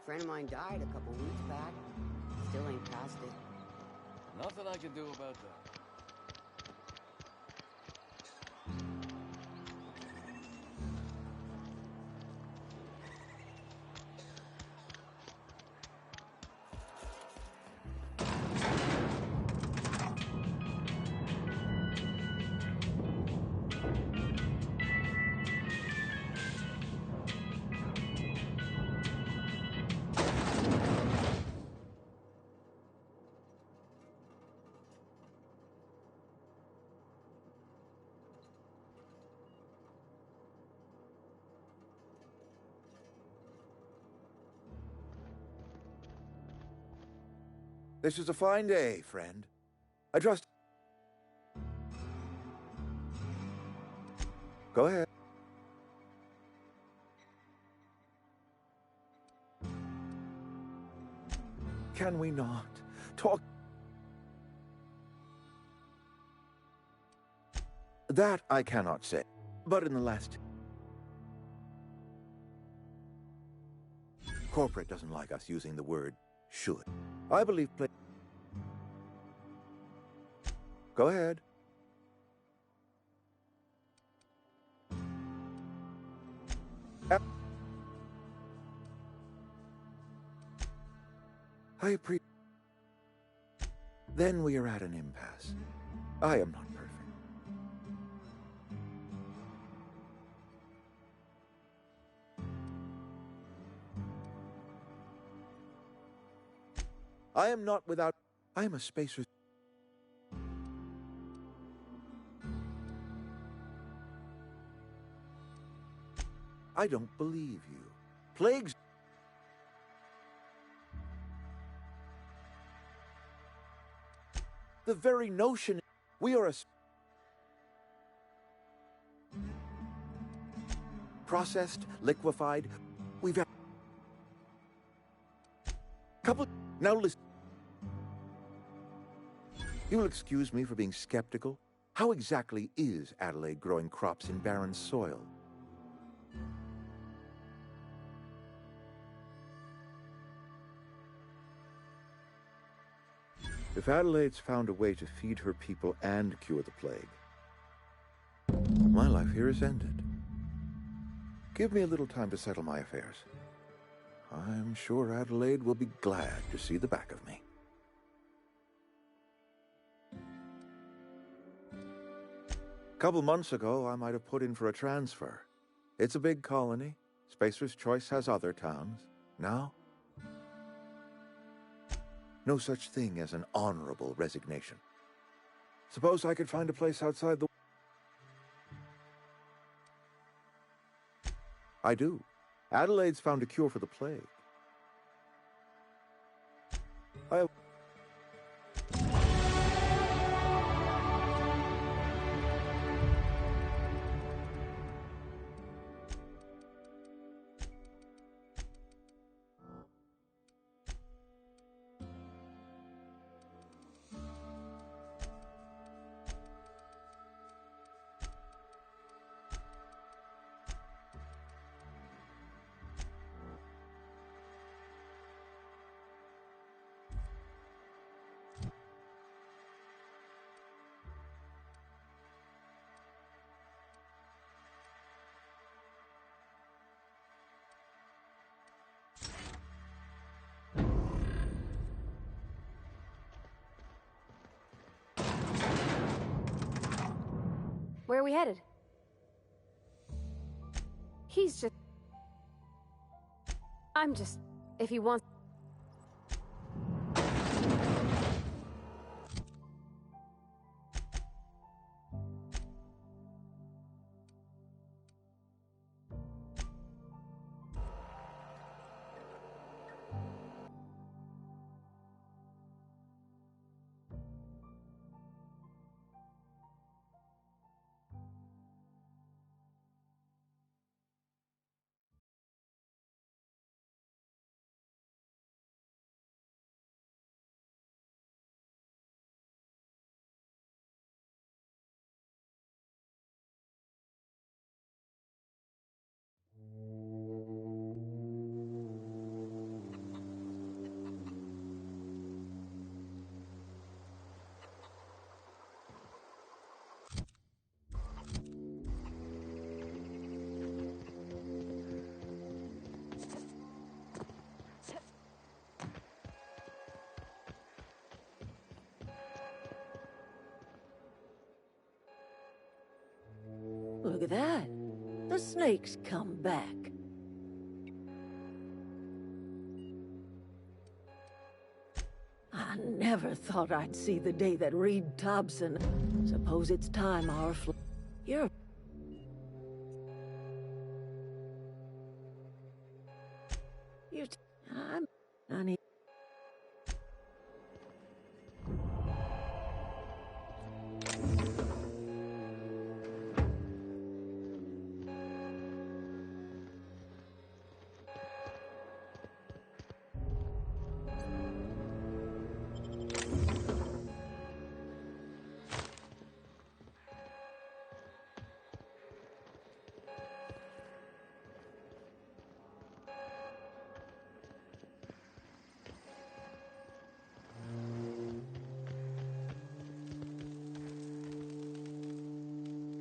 A friend of mine died a couple weeks back. Still ain't past it. Nothing I can do about that. This is a fine day, friend. I trust... Go ahead. Can we not talk? That I cannot say. But in the last... Corporate doesn't like us using the word should. I believe Go ahead. I appreciate... Then we are at an impasse. I am not perfect. I am not without... I am a spacer. I don't believe you. Plagues... The very notion... We are a... Processed, liquefied... We've had... Couple... Now listen... You'll excuse me for being skeptical. How exactly is Adelaide growing crops in barren soil? If Adelaide's found a way to feed her people and cure the plague, my life here is ended. Give me a little time to settle my affairs. I'm sure Adelaide will be glad to see the back of me. A couple months ago, I might have put in for a transfer. It's a big colony. Spacer's Choice has other towns. Now, no such thing as an honorable resignation. Suppose I could find a place outside the... I do. Adelaide's found a cure for the plague. I... Where are we headed? He's just... I'm just... If he wants... Look at that. The snake's come back. I never thought I'd see the day that Reed Thompson... Suppose it's time our You're... I need...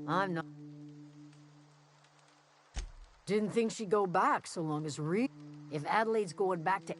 I'm not... Didn't think she'd go back so long as Reed... If Adelaide's going back to